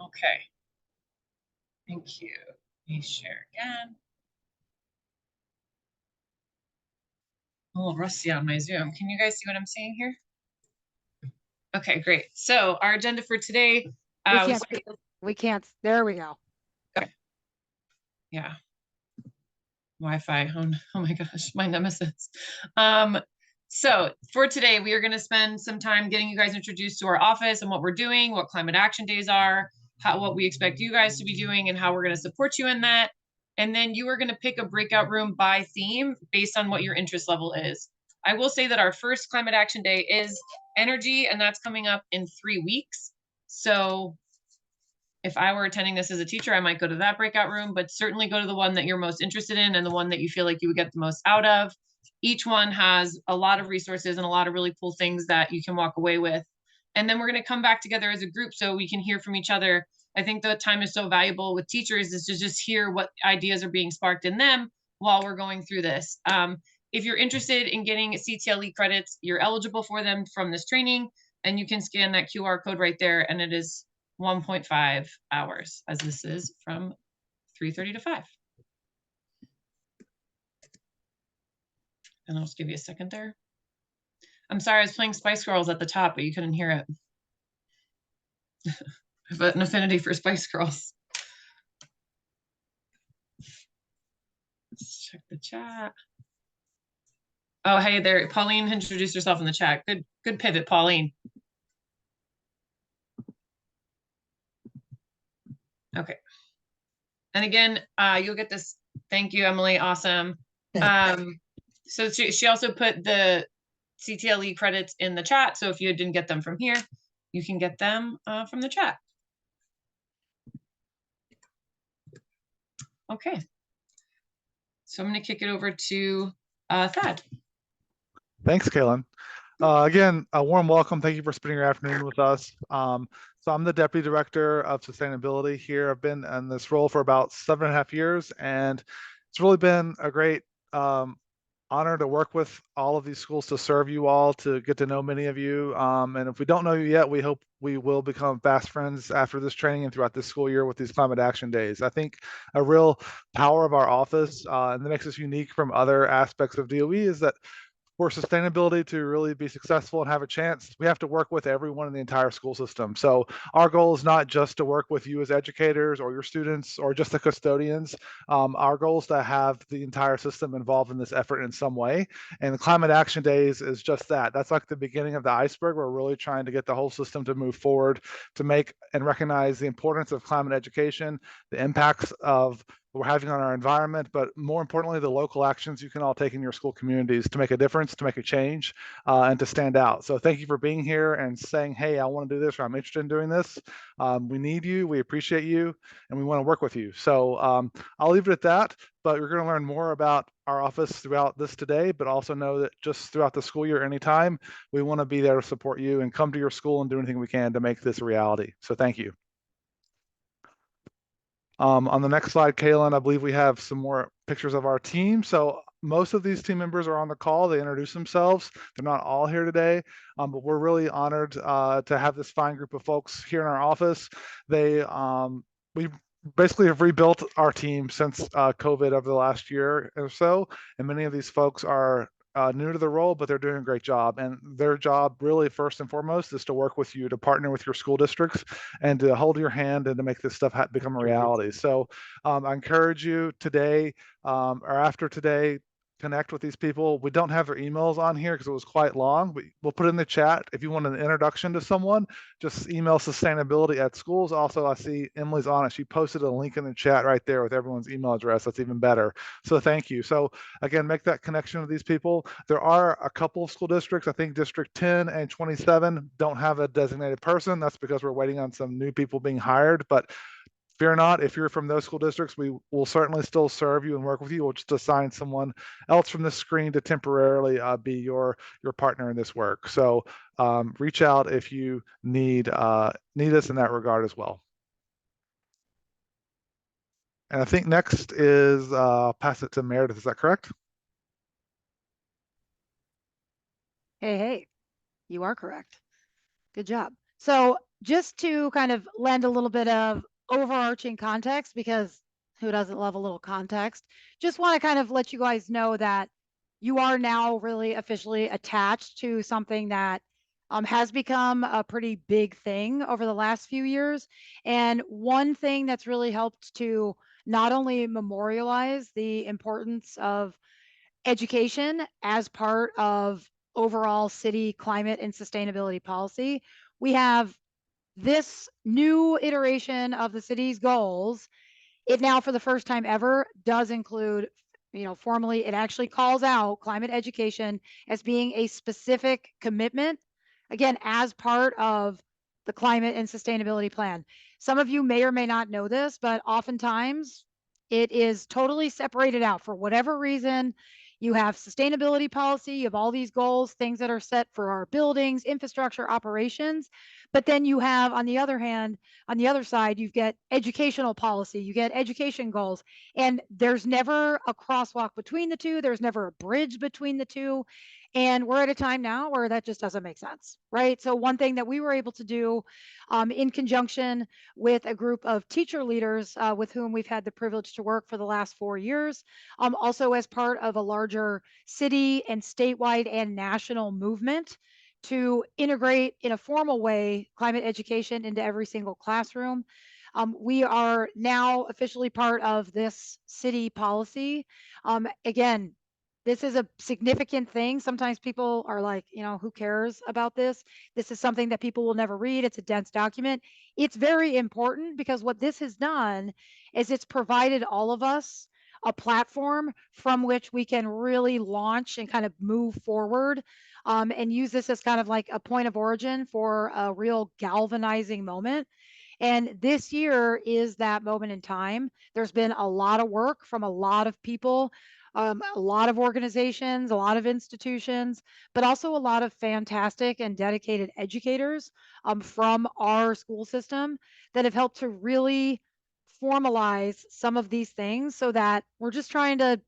Okay. Thank you. Let me share again. A little rusty on my Zoom. Can you guys see what I'm seeing here? Okay, great. So our agenda for today. We can't. There we go. Okay. Yeah. Wi-Fi. Oh my gosh, my nemesis. So for today, we are going to spend some time getting you guys introduced to our office and what we're doing, what Climate Action Days are, what we expect you guys to be doing, and how we're going to support you in that. And then you are going to pick a breakout room by theme based on what your interest level is. I will say that our first Climate Action Day is energy, and that's coming up in 3 weeks. So if I were attending this as a teacher, I might go to that breakout room, but certainly go to the one that you're most interested in and the one that you feel like you would get the most out of. Each one has a lot of resources and a lot of really cool things that you can walk away with. And then we're going to come back together as a group so we can hear from each other. I think the time is so valuable with teachers is to just hear what ideas are being sparked in them while we're going through this. If you're interested in getting CTLE credits, you're eligible for them from this training, and you can scan that QR code right there, and it is 1.5 hours, as this is from 3:30 to 5. And I'll just give you a second there. I'm sorry, I was playing Spice Girls at the top, but you couldn't hear it. I have an affinity for Spice Girls. Let's check the chat. Oh, hey there, Pauline introduced herself in the chat. Good pivot, Pauline. Okay. And again, you'll get this. Thank you, Emily. Awesome. So she also put the CTLE credits in the chat. So if you didn't get them from here, you can get them from the chat. Okay. So I'm going to kick it over to Thad. Thanks, Kaylin. Again, a warm welcome. Thank you for spending your afternoon with us. So I'm the Deputy Director of Sustainability here. I've been in this role for about 7.5 years, and it's really been a great honor to work with all of these schools, to serve you all, to get to know many of you. And if we don't know you yet, we hope we will become fast friends after this training and throughout this school year with these Climate Action Days. I think a real power of our office and that makes us unique from other aspects of DOE is that for sustainability to really be successful and have a chance, we have to work with everyone in the entire school system. So our goal is not just to work with you as educators or your students or just the custodians. Our goal is to have the entire system involved in this effort in some way. And the Climate Action Days is just that. That's like the beginning of the iceberg. We're really trying to get the whole system to move forward, to make and recognize the importance of climate education, the impacts of we're having on our environment, but more importantly, the local actions you can all take in your school communities to make a difference, to make a change, and to stand out. So thank you for being here and saying, hey, I want to do this, or I'm interested in doing this. We need you, we appreciate you, and we want to work with you. So I'll leave it at that, but you're going to learn more about our office throughout this today, but also know that just throughout the school year, anytime, we want to be there to support you and come to your school and do anything we can to make this a reality. So thank you. On the next slide, Kaylin, I believe we have some more pictures of our team. So most of these team members are on the call. They introduce themselves. They're not all here today, but we're really honored to have this fine group of folks here in our office. We basically have rebuilt our team since COVID over the last year or so, and many of these folks are new to the role, but they're doing a great job. And their job really first and foremost is to work with you, to partner with your school districts and to hold your hand and to make this stuff become a reality. So I encourage you today or after today, connect with these people. We don't have their emails on here because it was quite long. We'll put it in the chat. If you want an introduction to someone, just email sustainability@schools. Also, I see Emily's on it. She posted a link in the chat right there with everyone's email address. That's even better. So thank you. So again, make that connection with these people. There are a couple of school districts, I think District 10 and 27 don't have a designated person. That's because we're waiting on some new people being hired. But fear not, if you're from those school districts, we will certainly still serve you and work with you. We'll just assign someone else from the screen to temporarily be your partner in this work. So reach out if you need us in that regard as well. And I think next is pass it to Meredith. Is that correct? Hey, you are correct. Good job. So just to kind of lend a little bit of overarching context, because who doesn't love a little context? Just want to kind of let you guys know that you are now really officially attached to something that has become a pretty big thing over the last few years. And one thing that's really helped to not only memorialize the importance of education as part of overall city climate and sustainability policy, we have this new iteration of the city's goals. It now, for the first time ever, does include, formally, it actually calls out climate education as being a specific commitment, again, as part of the climate and sustainability plan. Some of you may or may not know this, but oftentimes it is totally separated out for whatever reason. You have sustainability policy, you have all these goals, things that are set for our buildings, infrastructure, operations. But then you have, on the other hand, on the other side, you get educational policy, you get education goals, and there's never a crosswalk between the two. There's never a bridge between the two. And we're at a time now where that just doesn't make sense, right? So one thing that we were able to do in conjunction with a group of teacher leaders with whom we've had the privilege to work for the last 4 years, also as part of a larger city and statewide and national movement to integrate in a formal way climate education into every single classroom. We are now officially part of this city policy. Again, this is a significant thing. Sometimes people are like, who cares about this? This is something that people will never read. It's a dense document. It's very important because what this has done is it's provided all of us a platform from which we can really launch and kind of move forward, and use this as kind of like a point of origin for a real galvanizing moment. And this year is that moment in time. There's been a lot of work from a lot of people, a lot of organizations, a lot of institutions, but also a lot of fantastic and dedicated educators from our school system that have helped to really formalize some of these things, so that we're just trying to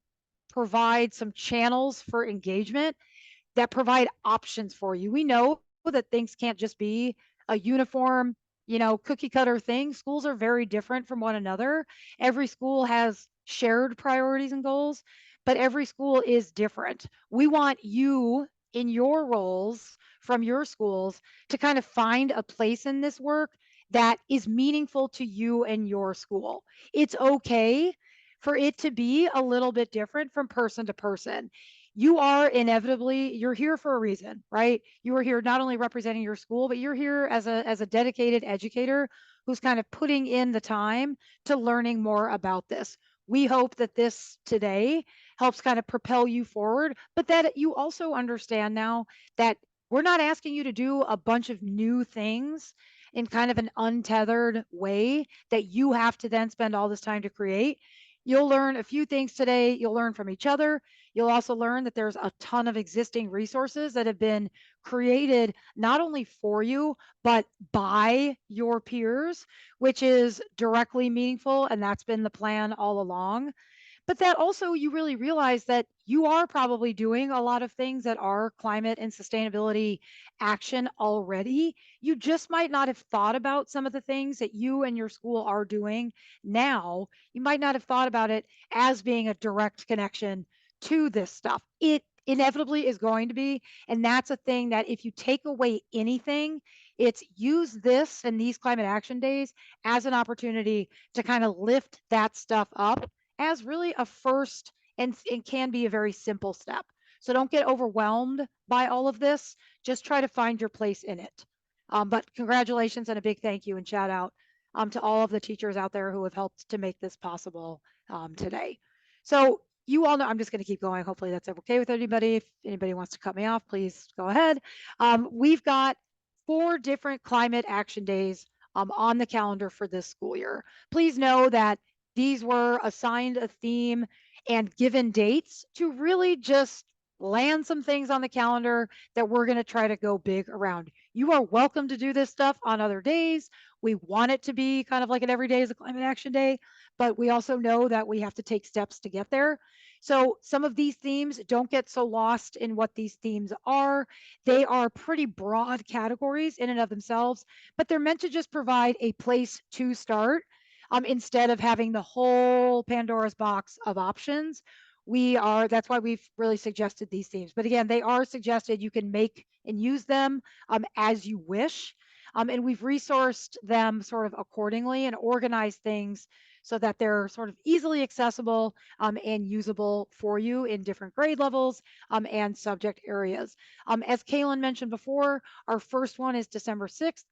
provide some channels for engagement that provide options for you. We know that things can't just be a uniform, cookie cutter thing. Schools are very different from one another. Every school has shared priorities and goals, but every school is different. We want you in your roles from your schools to kind of find a place in this work that is meaningful to you and your school. It's okay for it to be a little bit different from person to person. You are inevitably, you're here for a reason, right? You are here not only representing your school, but you're here as a dedicated educator who's kind of putting in the time to learning more about this. We hope that this today helps kind of propel you forward, but that you also understand now that we're not asking you to do a bunch of new things in kind of an untethered way that you have to then spend all this time to create. You'll learn a few things today. You'll learn from each other. You'll also learn that there's a ton of existing resources that have been created not only for you, but by your peers, which is directly meaningful. And that's been the plan all along. But that also, you really realize that you are probably doing a lot of things that are climate and sustainability action already. You just might not have thought about some of the things that you and your school are doing now. You might not have thought about it as being a direct connection to this stuff. It inevitably is going to be. And that's a thing that if you take away anything, it's use this and these climate action days as an opportunity to kind of lift that stuff up as really a first, and it can be a very simple step. So don't get overwhelmed by all of this. Just try to find your place in it. But congratulations and a big thank you and shout out to all of the teachers out there who have helped to make this possible today. So you all know, I'm just going to keep going. Hopefully that's okay with anybody. If anybody wants to cut me off, please go ahead. We've got 4 different climate action days on the calendar for this school year. Please know that these were assigned a theme and given dates to really just land some things on the calendar that we're going to try to go big around. You are welcome to do this stuff on other days. We want it to be kind of like an every day is a climate action day, but we also know that we have to take steps to get there. So some of these themes, don't get so lost in what these themes are. They are pretty broad categories in and of themselves, but they're meant to just provide a place to start instead of having the whole Pandora's box of options. That's why we've really suggested these themes. But again, they are suggested. You can make and use them as you wish. And we've resourced them sort of accordingly and organized things so that they're sort of easily accessible and usable for you in different grade levels and subject areas. As Kaylin mentioned before, our first one is December 6th.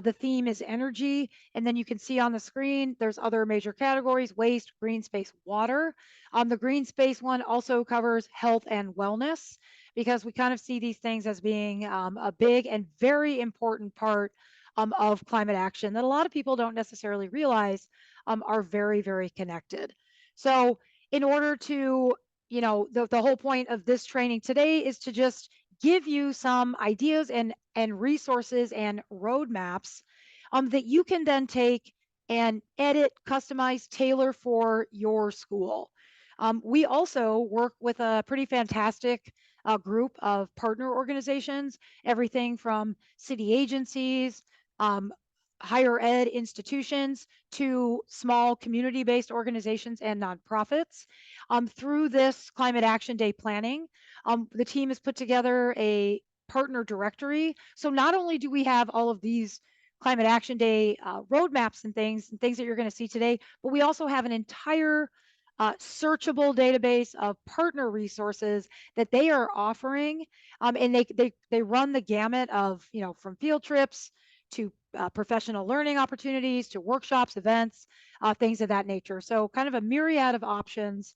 The theme is energy. And then you can see on the screen, there's other major categories: waste, green space, water. The green space one also covers health and wellness, because we kind of see these things as being a big and very important part of climate action that a lot of people don't necessarily realize are very, very connected. So in order to, the whole point of this training today is to just give you some ideas and resources and roadmaps that you can then take and edit, customize, tailor for your school. We also work with a pretty fantastic group of partner organizations, everything from city agencies, um, higher ed institutions, to small community-based organizations and nonprofits. Through this Climate Action Day planning, the team has put together a partner directory. So not only do we have all of these Climate Action Day roadmaps and things that you're going to see today, but we also have an entire searchable database of partner resources that they are offering, and they run the gamut of, from field trips to professional learning opportunities to workshops, events, things of that nature. So kind of a myriad of options,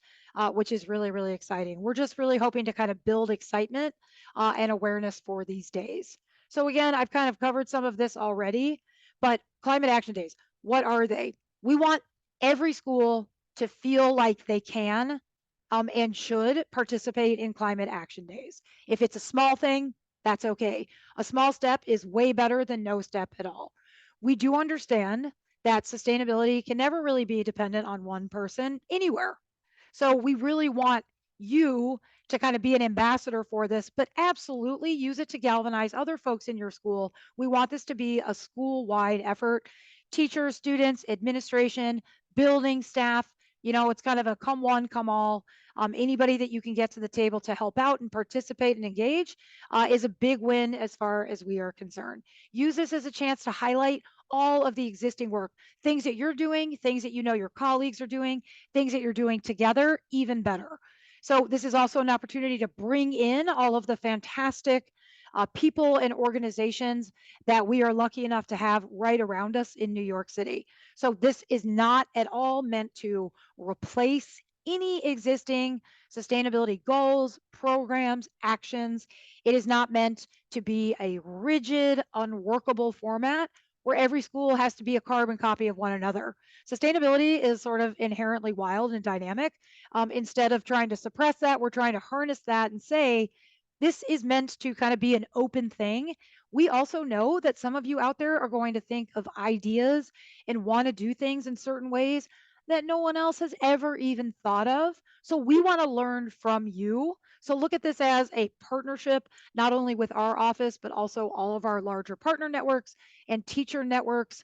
which is really, really exciting. We're just really hoping to kind of build excitement and awareness for these days. So again, I've kind of covered some of this already, but Climate Action Days, what are they? We want every school to feel like they can and should participate in Climate Action Days. If it's a small thing, that's okay. A small step is way better than no step at all. We do understand that sustainability can never really be dependent on one person anywhere. So we really want you to kind of be an ambassador for this, but absolutely use it to galvanize other folks in your school. We want this to be a school-wide effort. Teachers, students, administration, building staff, it's kind of a come one, come all. Anybody that you can get to the table to help out and participate and engage is a big win as far as we are concerned. Use this as a chance to highlight all of the existing work, things that you're doing, things that your colleagues are doing, things that you're doing together, even better. So this is also an opportunity to bring in all of the fantastic people and organizations that we are lucky enough to have right around us in New York City. So this is not at all meant to replace any existing sustainability goals, programs, actions. It is not meant to be a rigid, unworkable format where every school has to be a carbon copy of one another. Sustainability is sort of inherently wild and dynamic. Instead of trying to suppress that, we're trying to harness that and say, this is meant to kind of be an open thing. We also know that some of you out there are going to think of ideas and want to do things in certain ways that no one else has ever even thought of. So we want to learn from you. So look at this as a partnership, not only with our office, but also all of our larger partner networks and teacher networks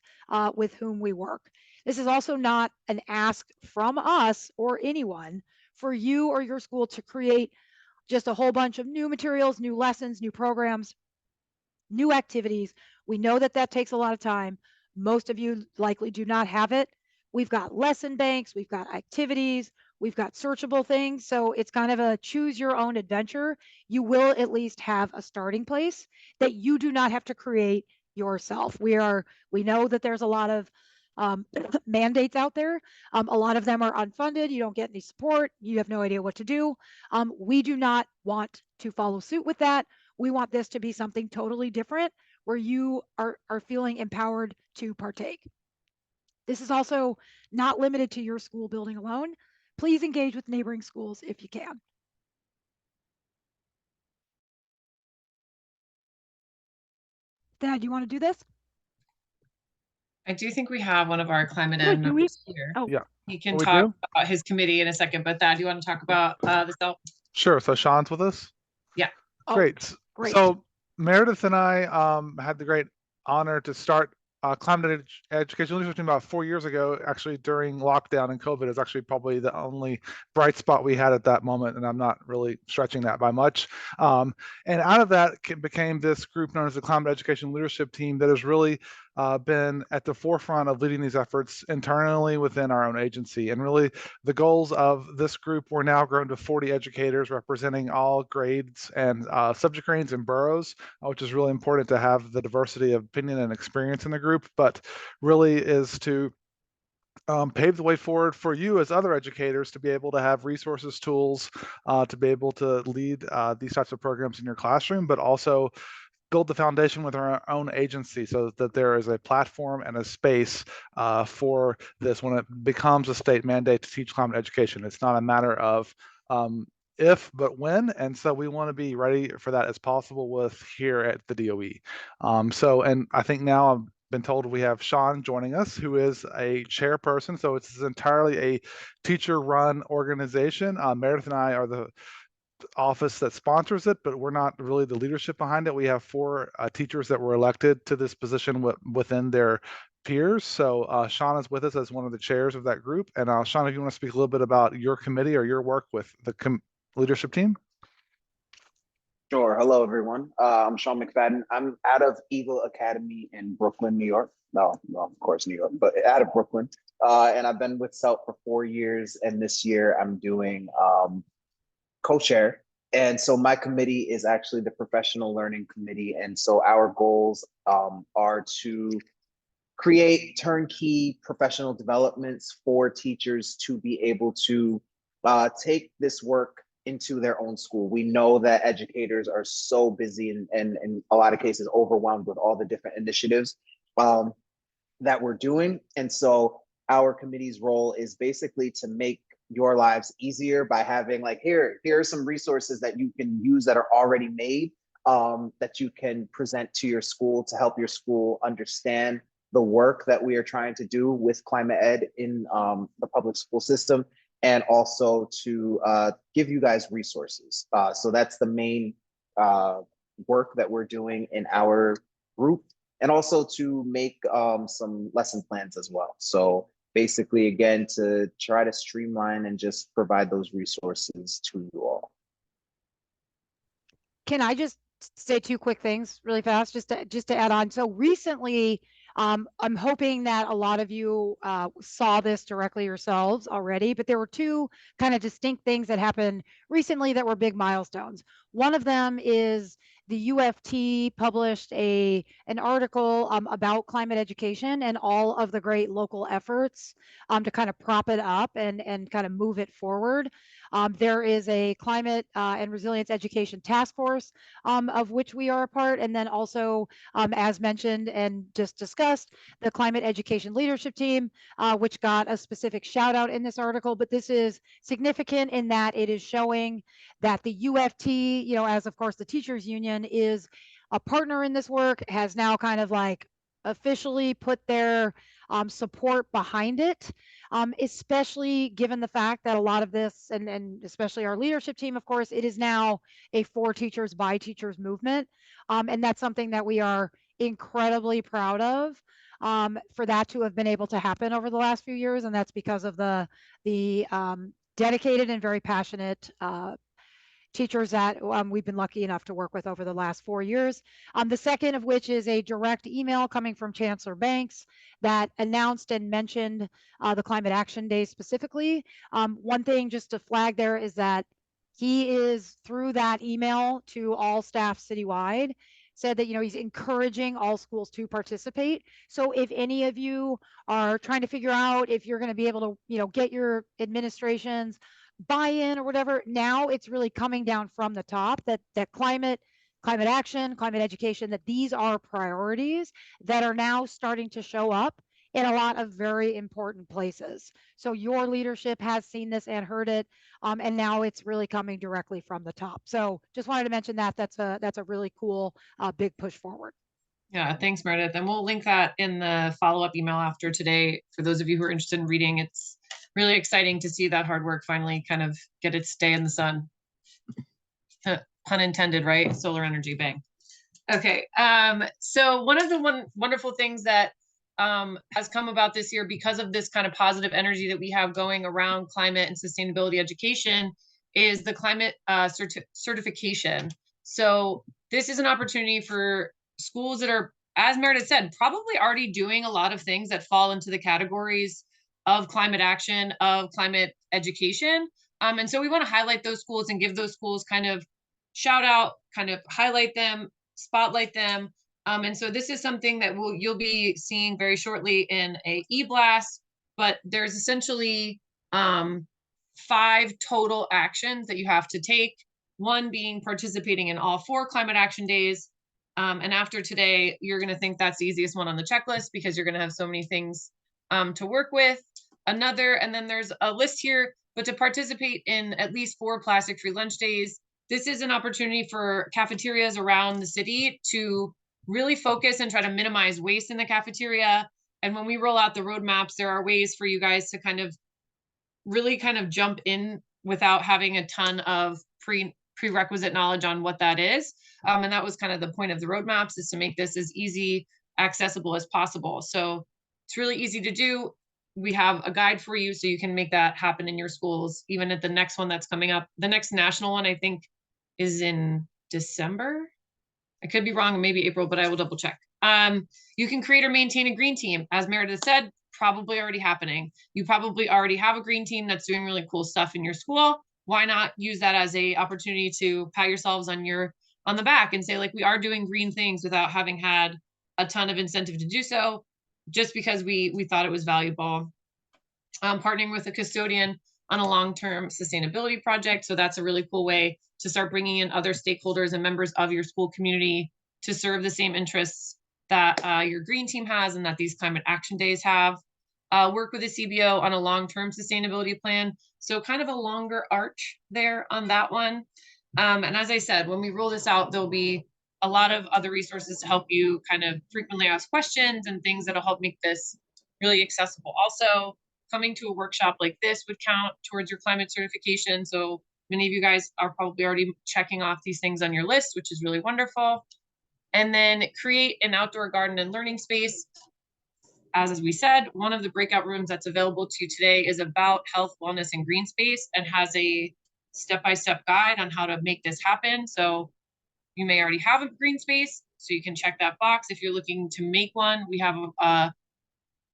with whom we work. This is also not an ask from us or anyone for you or your school to create just a whole bunch of new materials, new lessons, new programs, new activities. We know that that takes a lot of time. Most of you likely do not have it. We've got lesson banks, we've got activities, we've got searchable things. So it's kind of a choose your own adventure. You will at least have a starting place that you do not have to create yourself. We know that there's a lot of mandates out there. A lot of them are unfunded. You don't get any support. You have no idea what to do. We do not want to follow suit with that. We want this to be something totally different where you are feeling empowered to partake. This is also not limited to your school building alone. Please engage with neighboring schools if you can. Dad, you want to do this? I do think we have one of our climate Good, ed do we? members here. Oh, Yeah. He can Oh, we talk do? about his committee in a second, but Thad, do you want to talk about this? Sure. So Sean's with us. Yeah. oh, Great. great. So Meredith and I had the great honor to start climate education leadership team about 4 years ago. Actually, during lockdown and COVID is actually probably the only bright spot we had at that moment, and I'm not really stretching that by much. And out of that became this group known as the Climate Education Leadership Team that has really been at the forefront of leading these efforts internally within our own agency. And really, the goals of this group were now grown to 40 educators representing all grades and subject grades and boroughs, which is really important to have the diversity of opinion and experience in the group, but really is to pave the way forward for you as other educators to be able to have resources, tools, to be able to lead these types of programs in your classroom, but also build the foundation with our own agency so that there is a platform and a space for this when it becomes a state mandate to teach climate education. It's not a matter of if, but when. And so we want to be ready for that as possible with here at the DOE. And I think now I've been told we have Sean joining us, who is a chairperson. So it's entirely a teacher-run organization. Meredith and I are the office that sponsors it, but we're not really the leadership behind it. We have 4 teachers that were elected to this position within their peers. So Sean is with us as one of the chairs of that group. And Sean, if you want to speak a little bit about your committee or your work with the leadership team. Sure. Hello, everyone. I'm Sean McFadden. I'm out of Eagle Academy in Brooklyn, New York. No, of course, New York, but out of Brooklyn. And I've been with SELT for 4 years. And this year I'm doing co-chair. And so my committee is actually the professional learning committee. And so our goals are to create turnkey professional developments for teachers to be able to take this work into their own school. We know that educators are so busy and in a lot of cases overwhelmed with all the different initiatives that we're doing. And so our committee's role is basically to make your lives easier by having like, here are some resources that you can use that are already made that you can present to your school to help your school understand the work that we are trying to do with climate ed in the public school system, and also to give you guys resources. So that's the main work that we're doing in our group, and also to make some lesson plans as well. So basically, again, to try to streamline and just provide those resources to you all. Can I just say 2 quick things really fast, just to add on? So recently, I'm hoping that a lot of you saw this directly yourselves already, but there were 2 kind of distinct things that happened recently that were big milestones. One of them is the UFT published an article about climate education and all of the great local efforts to kind of prop it up and kind of move it forward. There is a climate and resilience education task force of which we are a part, and then also, as mentioned and just discussed, the climate education leadership team, which got a specific shout out in this article. But this is significant in that it is showing that the UFT, as of course the teachers union is a partner in this work, has now kind of like officially put their support behind it, especially given the fact that a lot of this, and especially our leadership team, of course, it is now a for teachers by teachers movement. And that's something that we are incredibly proud of, for that to have been able to happen over the last few years. And that's because of the dedicated and very passionate teachers that we've been lucky enough to work with over the last 4 years. The second of which is a direct email coming from Chancellor Banks that announced and mentioned the Climate Action Days specifically. One thing just to flag there is that he is, through that email to all staff citywide, said that he's encouraging all schools to participate. So if any of you are trying to figure out if you're going to be able to get your administrations buy-in or whatever, now it's really coming down from the top that climate action, climate education, that these are priorities that are now starting to show up in a lot of very important places. So your leadership has seen this and heard it, and now it's really coming directly from the top. So just wanted to mention that that's a really cool big push forward. Yeah, thanks, Meredith. And we'll link that in the follow-up email after today for those of you who are interested in reading. It's really exciting to see that hard work finally kind of get its day in the sun. Pun intended, right? Solar energy, bang. Okay, so one of the wonderful things that has come about this year because of this kind of positive energy that we have going around climate and sustainability education is the climate certification. So this is an opportunity for schools that are, as Meredith said, probably already doing a lot of things that fall into the categories of climate action, of climate education. And so we want to highlight those schools and give those schools kind of shout out, kind of highlight them, spotlight them. And so this is something that you'll be seeing very shortly in a e-blast, but there's essentially 5 total actions that you have to take. One being participating in all 4 climate action days. And after today, you're going to think that's the easiest one on the checklist because you're going to have so many things to work with. Another, and then there's a list here, but to participate in at least 4 plastic-free lunch days. This is an opportunity for cafeterias around the city to really focus and try to minimize waste in the cafeteria. And when we roll out the roadmaps, there are ways for you guys to kind of really kind of jump in without having a ton of prerequisite knowledge on what that is. And that was kind of the point of the roadmaps, is to make this as easy, accessible as possible. So it's really easy to do. We have a guide for you so you can make that happen in your schools, even at the next one that's coming up. The next national one, I think, is in December. I could be wrong, maybe April, but I will double check. You can create or maintain a green team. As Meredith said, probably already happening. You probably already have a green team that's doing really cool stuff in your school. Why not use that as a opportunity to pat yourselves on the back and say, like, we are doing green things without having had a ton of incentive to do so, just because we thought it was valuable. Partnering with a custodian on a long-term sustainability project. So that's a really cool way to start bringing in other stakeholders and members of your school community to serve the same interests that your green team has and that these climate action days have. Work with a CBO on a long-term sustainability plan. So kind of a longer arch there on that one. And as I said, when we roll this out, there'll be a lot of other resources to help you kind of frequently ask questions and things that'll help make this really accessible. Also, coming to a workshop like this would count towards your climate certification. So many of you guys are probably already checking off these things on your list, which is really wonderful. And then create an outdoor garden and learning space. As we said, one of the breakout rooms that's available to you today is about health, wellness, and green space, and has a step-by-step guide on how to make this happen. So you may already have a green space, so you can check that box. If you're looking to make one, we have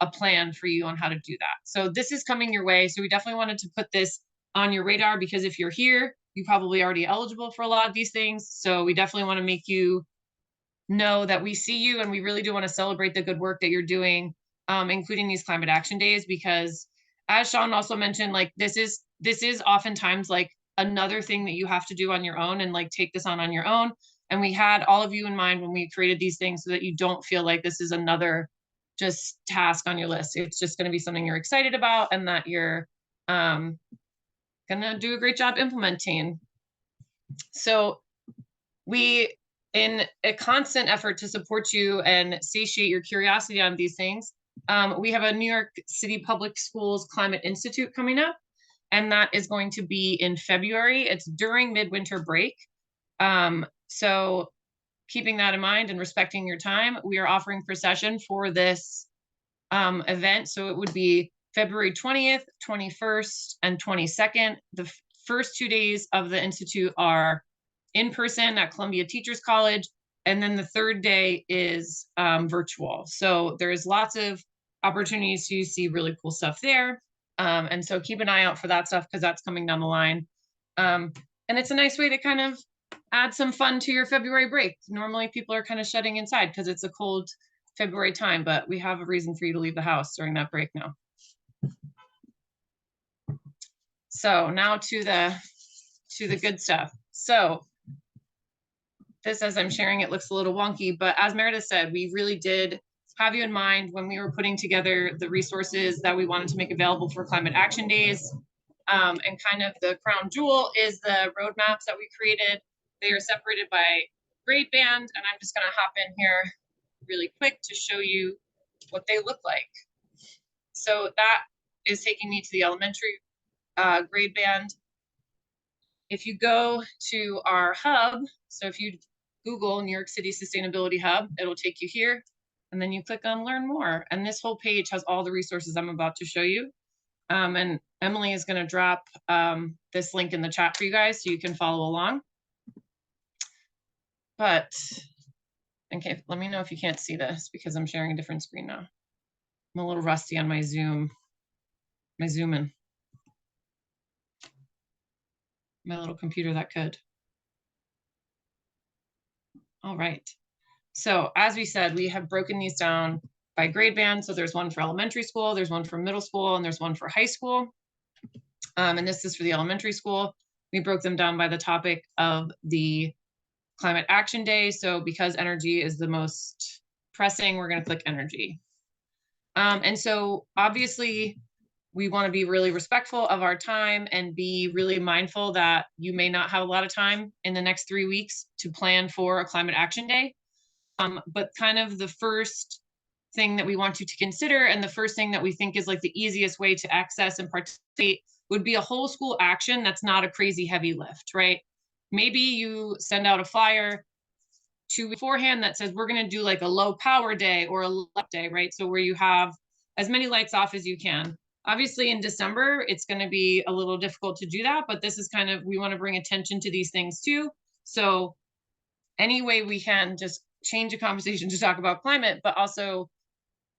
a plan for you on how to do that. So this is coming your way. So we definitely wanted to put this on your radar, because if you're here, you're probably already eligible for a lot of these things. So we definitely want to make you know that we see you, and we really do want to celebrate the good work that you're doing, including these climate action days, because as Sean also mentioned, like this is oftentimes like another thing that you have to do on your own and like take this on your own. And we had all of you in mind when we created these things so that you don't feel like this is another just task on your list. It's just going to be something you're excited about and that you're going to do a great job implementing. So we, in a constant effort to support you and satiate your curiosity on these things, we have a New York City Public Schools Climate Institute coming up, and that is going to be in February. It's during midwinter break. So keeping that in mind and respecting your time, we are offering per session for this event. So it would be February 20th, 21st, and 22nd. The first 2 days of the Institute are in person at Columbia Teachers College. And then the third day is virtual. So there's lots of opportunities to see really cool stuff there. And so keep an eye out for that stuff, because that's coming down the line. And it's a nice way to kind of add some fun to your February break. Normally people are kind of shutting inside because it's a cold February time, but we have a reason for you to leave the house during that break now. So now to the good stuff. So this, as I'm sharing, it looks a little wonky, but as Meredith said, we really did have you in mind when we were putting together the resources that we wanted to make available for Climate Action Days. And kind of the crown jewel is the roadmaps that we created. They are separated by grade band, and I'm just going to hop in here really quick to show you what they look like. So that is taking me to the elementary grade band. If you go to our hub, so if you Google New York City Sustainability Hub, it'll take you here, and then you click on Learn More. And this whole page has all the resources I'm about to show you. And Emily is going to drop this link in the chat for you guys so you can follow along. But, okay, let me know if you can't see this because I'm sharing a different screen now. I'm a little rusty on my Zoom in. My little computer that could. All right. So as we said, we have broken these down by grade band. So there's one for elementary school, there's one for middle school, and there's one for high school. And this is for the elementary school. We broke them down by the topic of the Climate Action Day. So because energy is the most pressing, we're going to click energy. And so obviously we want to be really respectful of our time and be really mindful that you may not have a lot of time in the next 3 weeks to plan for a Climate Action Day. But kind of the first thing that we want you to consider, and the first thing that we think is like the easiest way to access and participate, would be a whole school action that's not a crazy heavy lift, right? Maybe you send out a flyer 2 weeks beforehand that says we're going to do like a low power day or a light day, right? So where you have as many lights off as you can. Obviously in December, it's going to be a little difficult to do that, but this is kind of, we want to bring attention to these things too. So any way we can just change the conversation to talk about climate, but also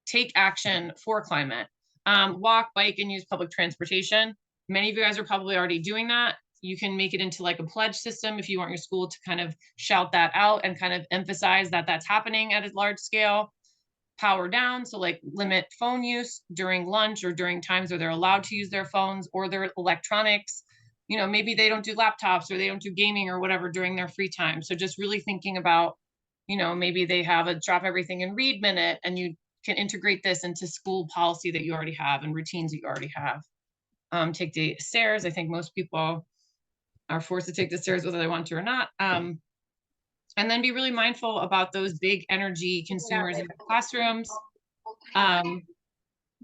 take action for climate. Walk, bike, and use public transportation. Many of you guys are probably already doing that. You can make it into like a pledge system if you want your school to kind of shout that out and kind of emphasize that that's happening at a large scale. Power down, so like limit phone use during lunch or during times where they're allowed to use their phones or their electronics. You know, maybe they don't do laptops or they don't do gaming or whatever during their free time. So just really thinking about, you know, maybe they have a drop everything and read minute, and you can integrate this into school policy that you already have and routines that you already have. Take the stairs. I think most people are forced to take the stairs whether they want to or not. And then be really mindful about those big energy consumers in the classrooms.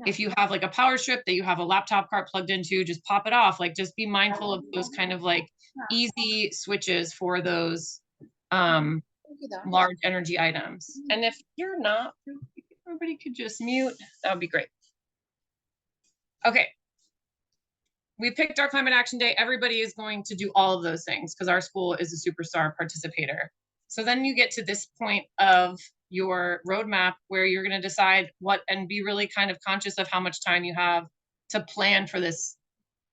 If you have like a power strip that you have a laptop cart plugged into, just pop it off. Like just be mindful of those kind of like easy switches for those large energy items. And if you're not, everybody could just mute. That would be great. Okay. We picked our Climate Action Day. Everybody is going to do all of those things because our school is a superstar participator. So then you get to this point of your roadmap where you're going to decide what, and be really kind of conscious of how much time you have to plan for this.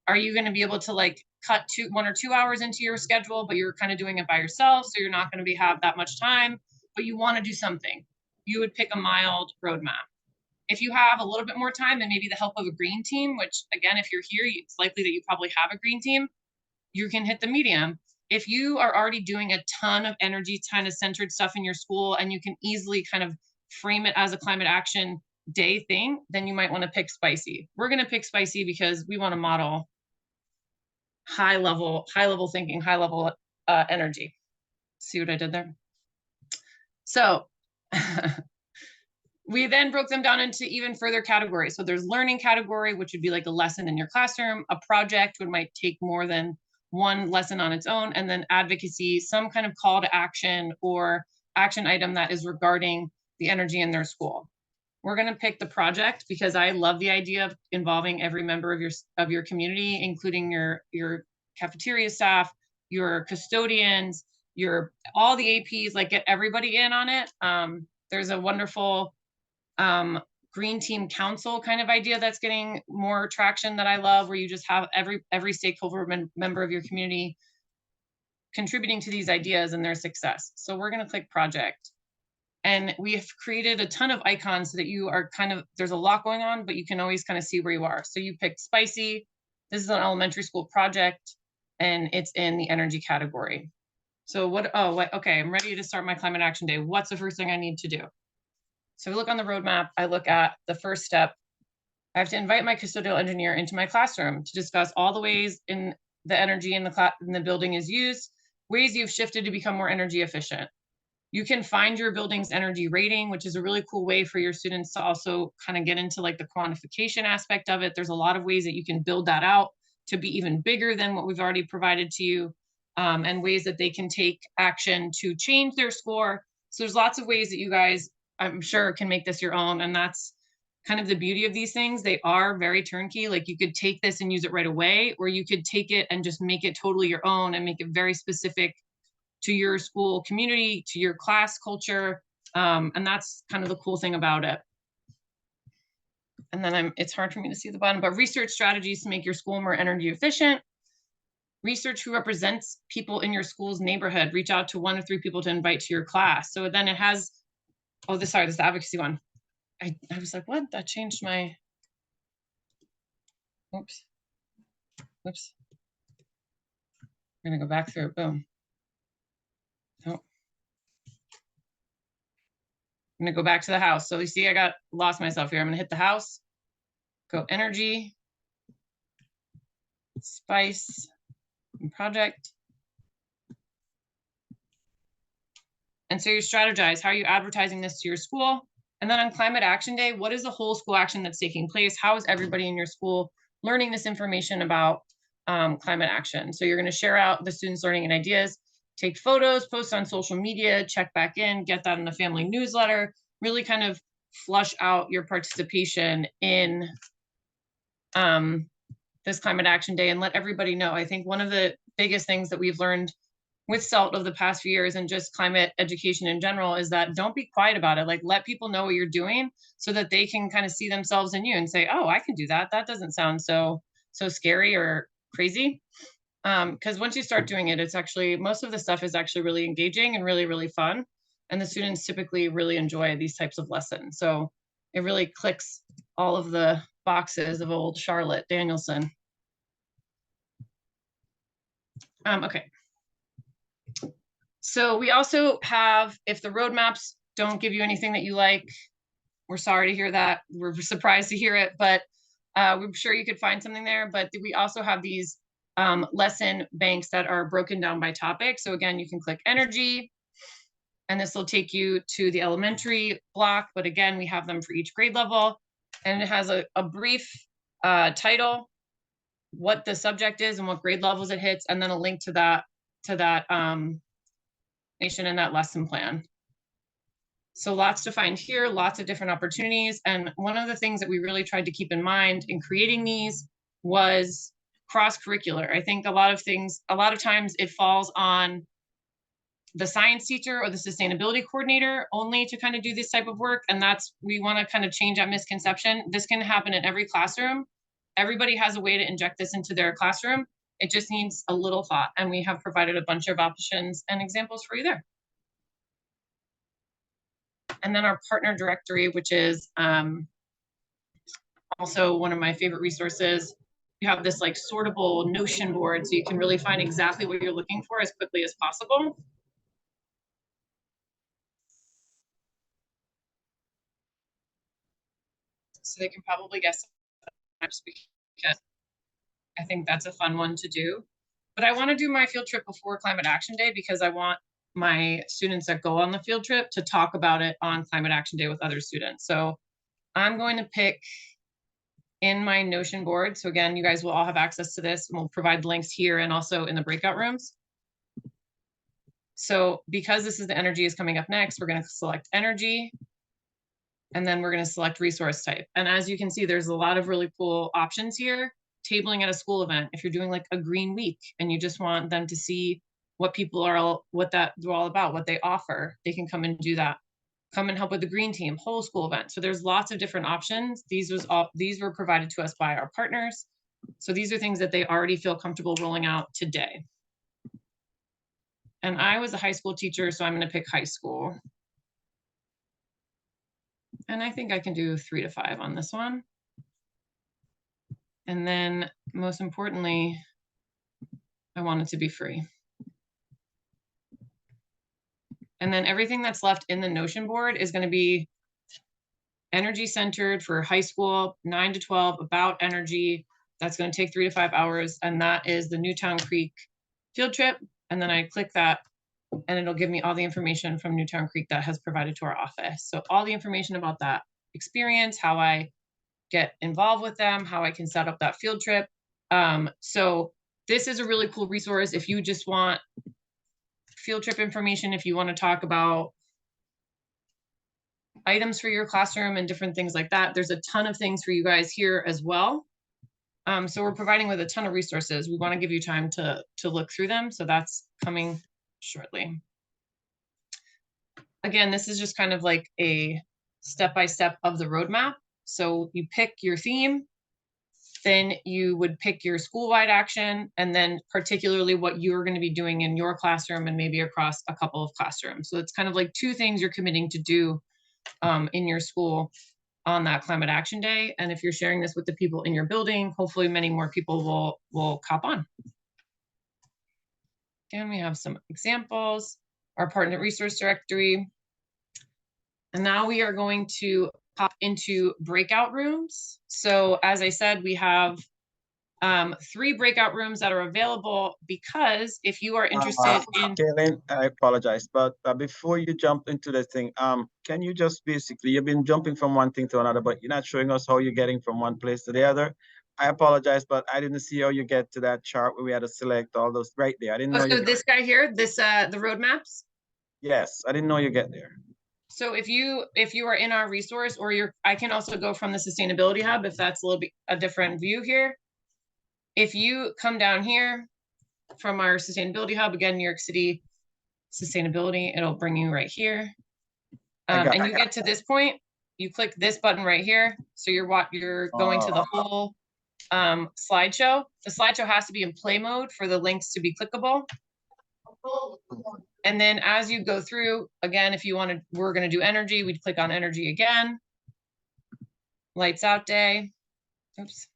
Are you going to be able to like cut 1 or 2 hours into your schedule, but you're kind of doing it by yourself, so you're not going to have that much time, but you want to do something? You would pick a mild roadmap. If you have a little bit more time and maybe the help of a green team, which again, if you're here, it's likely that you probably have a green team, you can hit the medium. If you are already doing a ton of energy kind of centered stuff in your school and you can easily kind of frame it as a Climate Action Day thing, then you might want to pick spicy. We're going to pick spicy because we want to model high level thinking, high level energy. See what I did there? So we then broke them down into even further categories. So there's learning category, which would be like a lesson in your classroom. A project might take more than one lesson on its own. And then advocacy, some kind of call to action or action item that is regarding the energy in their school. We're going to pick the project because I love the idea of involving every member of your community, including your cafeteria staff, your custodians, all the APs, like get everybody in on it. There's a wonderful green team council kind of idea that's getting more traction that I love, where you just have every stakeholder member of your community contributing to these ideas and their success. So we're going to click project. And we have created a ton of icons so that you are there's a lot going on, but you can always kind of see where you are. So you picked spicy. This is an elementary school project, and it's in the energy category. So okay, I'm ready to start my Climate Action Day. What's the first thing I need to do? So we look on the roadmap. I look at the first step. I have to invite my custodial engineer into my classroom to discuss all the ways in the energy in the building is used, ways you've shifted to become more energy efficient. You can find your building's energy rating, which is a really cool way for your students to also kind of get into like the quantification aspect of it. There's a lot of ways that you can build that out to be even bigger than what we've already provided to you, and ways that they can take action to change their score. So there's lots of ways that you guys, I'm sure, can make this your own. And that's kind of the beauty of these things. They are very turnkey. Like you could take this and use it right away, or you could take it and just make it totally your own and make it very specific to your school community, to your class culture. And that's kind of the cool thing about it. And then it's hard for me to see the bottom, but research strategies to make your school more energy efficient. Research who represents people in your school's neighborhood. Reach out to 1 or 3 people to invite to your class. So then it has, oh, this is the advocacy one. I was like, what? That changed my, oops. Whoops. I'm gonna go back through it, boom. Oh. I'm gonna go back to the house. So you see, I lost myself here. I'm gonna hit the house, go energy, spice, and project. And so you strategize, how are you advertising this to your school? And then on Climate Action Day, what is the whole school action that's taking place? How is everybody in your school learning this information about climate action? So you're gonna share out the students' learning and ideas, take photos, post on social media, check back in, get that in the family newsletter, really kind of flush out your participation in this Climate Action Day and let everybody know. I think one of the biggest things that we've learned with SELT over the past few years and just climate education in general is that don't be quiet about it. Like let people know what you're doing so that they can kind of see themselves in you and say, oh, I can do that. That doesn't sound so scary or crazy. Because once you start doing it, it's actually, most of the stuff is actually really engaging and really, really fun. And the students typically really enjoy these types of lessons. So it really clicks all of the boxes of old Charlotte Danielson. Okay. So we also have, if the roadmaps don't give you anything that you like, we're sorry to hear that. We're surprised to hear it, but we're sure you could find something there. But we also have these lesson banks that are broken down by topic. So again, you can click energy, and this will take you to the elementary block. But again, we have them for each grade level, and it has a brief title, what the subject is and what grade levels it hits, and then a link to that in that lesson plan. So lots to find here, lots of different opportunities. And one of the things that we really tried to keep in mind in creating these was cross-curricular. I think a lot of times it falls on the science teacher or the sustainability coordinator only to kind of do this type of work. And we want to kind of change that misconception. This can happen in every classroom. Everybody has a way to inject this into their classroom. It just needs a little thought. And we have provided a bunch of options and examples for you there. And then our partner directory, which is also one of my favorite resources. You have this like sortable Notion board, so you can really find exactly what you're looking for as quickly as possible. So they can probably guess because I think that's a fun one to do. But I want to do my field trip before Climate Action Day because I want my students that go on the field trip to talk about it on Climate Action Day with other students. So I'm going to pick in my Notion board. So again, you guys will all have access to this, and we'll provide links here and also in the breakout rooms. So because this is the energy is coming up next, we're going to select energy, and then we're going to select resource type. And as you can see, there's a lot of really cool options here. Tabling at a school event, if you're doing like a green week and you just want them to see what people are, what they're all about, what they offer, they can come and do that. Come and help with the green team, whole school event. So there's lots of different options. These were provided to us by our partners. So these are things that they already feel comfortable rolling out today. And I was a high school teacher, so I'm going to pick high school. And I think I can do 3 to 5 on this one. And then most importantly, I want it to be free. And then everything that's left in the Notion board is going to be energy centered for high school, 9 to 12, about energy. That's going to take 3 to 5 hours. And that is the Newtown Creek field trip. And then I click that and it'll give me all the information from Newtown Creek that has provided to our office. So all the information about that experience, how I get involved with them, how I can set up that field trip. So this is a really cool resource if you just want field trip information, if you want to talk about items for your classroom and different things like that. There's a ton of things for you guys here as well. So we're providing with a ton of resources. We want to give you time to look through them. So that's coming shortly. Again, this is just kind of like a step-by-step of the roadmap. So you pick your theme, then you would pick your school-wide action, and then particularly what you're going to be doing in your classroom and maybe across a couple of classrooms. So it's kind of like 2 things you're committing to do in your school on that Climate Action Day. And if you're sharing this with the people in your building, hopefully many more people will cop on. Again, we have some examples, our partner resource directory. And now we are going to pop into breakout rooms. So as I said, we have 3 breakout rooms that are available, because if you are interested in— Kaylin, I apologize, but before you jump into the thing, can you just basically, you've been jumping from one thing to another, but you're not showing us how you're getting from one place to the other. I apologize, but I didn't see how you get to that chart where we had to select all those right there. I didn't know. So this guy here, this the roadmaps. Yes, I didn't know you get there. So if you are in our resource, or I can also go from the Sustainability Hub if that's a little bit a different view here. If you come down here from our Sustainability Hub, again, New York City Sustainability, it'll bring you right here. And you get to this point, you click this button right here. So you're going to the whole slideshow. The slideshow has to be in play mode for the links to be clickable. And then as you go through, again, if you wanted, we're going to do energy, we'd click on energy again. Lights out day. Oops.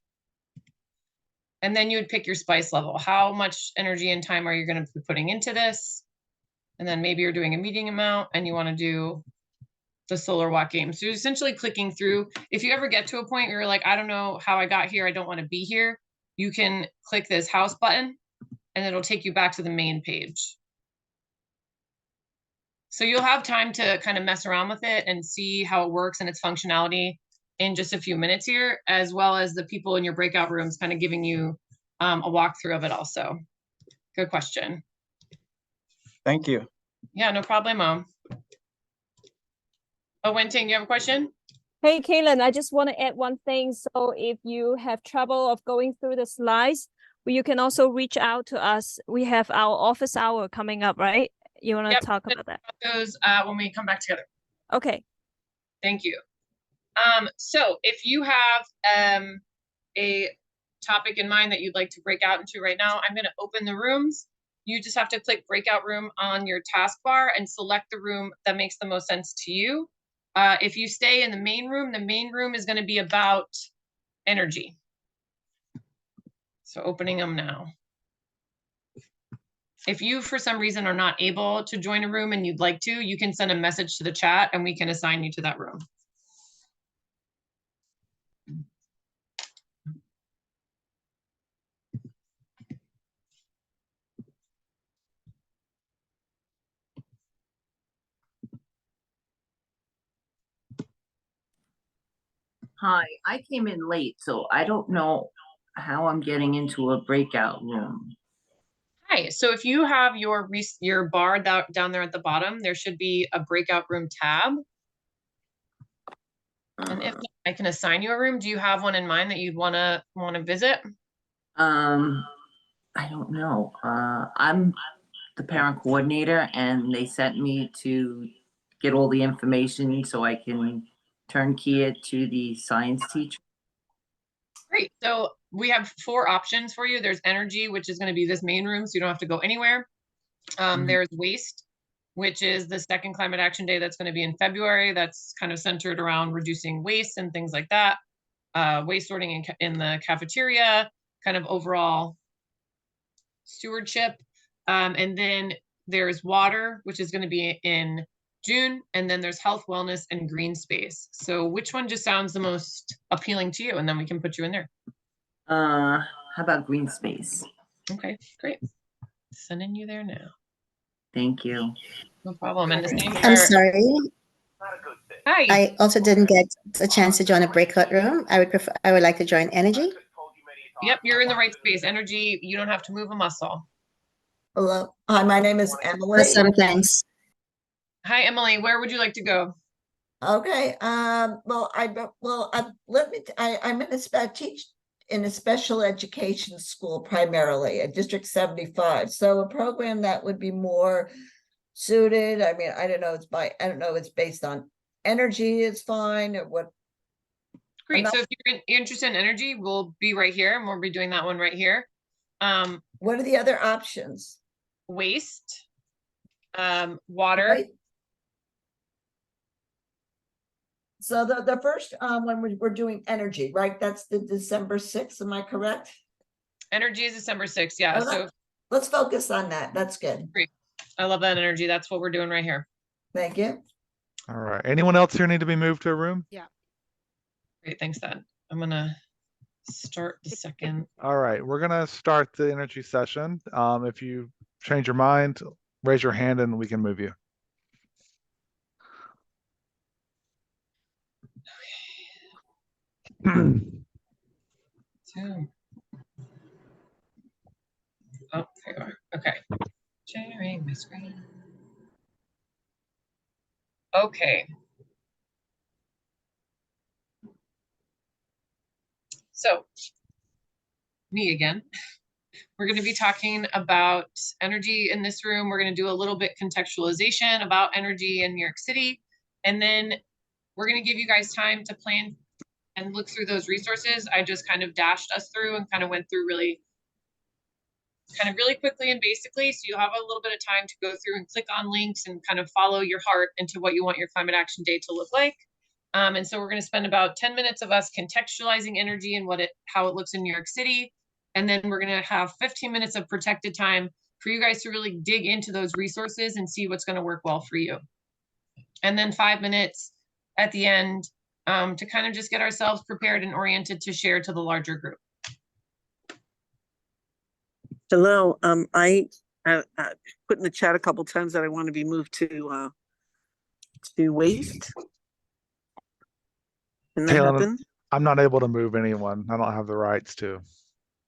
And then you would pick your spice level. How much energy and time are you going to be putting into this? And then maybe you're doing a meeting amount and you want to do the solar watt game. So you're essentially clicking through. If you ever get to a point where you're like, I don't know how I got here, I don't want to be here, you can click this house button and it'll take you back to the main page. So you'll have time to kind of mess around with it and see how it works and its functionality in just a few minutes here, as well as the people in your breakout rooms kind of giving you a walkthrough of it also. Good question. Thank you. Yeah, no problemo. Oh, Wenting, you have a question? Hey, Kaylin, I just want to add one thing. So if you have trouble of going through the slides, you can also reach out to us. We have our office hour coming up, right? You want to talk about that? Those when we come back together. Okay. Thank you. So if you have a topic in mind that you'd like to break out into right now, I'm going to open the rooms. You just have to click breakout room on your taskbar and select the room that makes the most sense to you. If you stay in the main room is going to be about energy. So opening them now. If you, for some reason, are not able to join a room and you'd like to, you can send a message to the chat and we can assign you to that room. Hi, I came in late, so I don't know how I'm getting into a breakout room. Hi, so if you have your bar down there at the bottom, there should be a breakout room tab. And if I can assign you a room, do you have one in mind that you'd want to visit? I don't know. I'm the parent coordinator and they sent me to get all the information so I can turnkey it to the science teacher. Great. So we have 4 options for you. There's energy, which is going to be this main room, so you don't have to go anywhere. There's waste, which is the second Climate Action Day that's going to be in February. That's kind of centered around reducing waste and things like that. Waste sorting in the cafeteria, kind of overall stewardship. And then there's water, which is going to be in June. And then there's health, wellness, and green space. So which one just sounds the most appealing to you? And then we can put you in there. How about green space? Okay, great. Sending you there now. Thank you. No problem. And the same for I'm sorry. Hi. I also didn't get a chance to join a breakout room. I would like to join energy. Yep, you're in the right space. Energy, you don't have to move a muscle. Hello. Hi, my name is Emily. Awesome, thanks. Hi, Emily. Where would you like to go? Okay. I'm in teach in a special education school primarily at District 75. So a program that would be more suited. I mean, I don't know. It's based on energy is fine or what. Great. So if you're interested in energy, we'll be right here and we'll be doing that one right here. What are the other options? Waste, water. Right. So the first when we're doing energy, right? That's the December 6th. Am I correct? Energy is December 6th. Yeah. So let's focus on that. That's good. Great. I love that energy. That's what we're doing right here. Thank you. All right. Anyone else here need to be moved to a room? Yeah. Great. Thanks, Dad. I'm going to start the second. All right. We're going to start the energy session. If you change your mind, raise your hand and we can move you. Oh, there you are. Okay. Sharing my screen. Okay. So, me again. We're going to be talking about energy in this room. We're going to do a little bit contextualization about energy in New York City. And then we're going to give you guys time to plan and look through those resources. I just kind of dashed us through and kind of went through really quickly and basically. So you'll have a little bit of time to go through and click on links and kind of follow your heart into what you want your climate action day to look like. And so we're going to spend about 10 minutes of us contextualizing energy and how it looks in New York City. And then we're going to have 15 minutes of protected time for you guys to really dig into those resources and see what's going to work well for you. And then 5 minutes at the end to kind of just get ourselves prepared and oriented to share to the larger group. Hello. I put in the chat a couple times that I want to be moved to waste. Can that happen? I'm not able to move anyone. I don't have the rights to.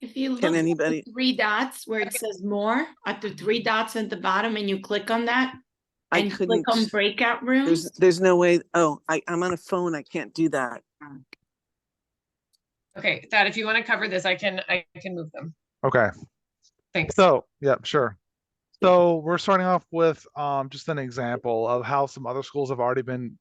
If you look Can at anybody? the 3 dots where it says more, at the 3 dots at the bottom, and you click on that, I and couldn't. click on breakout rooms. There's no way. Oh, I'm on a phone. I can't do that. Okay, Thad, if you want to cover this, I can move them. Okay. Thanks. So, yeah, sure. So we're starting off with just an example of how some other schools have already been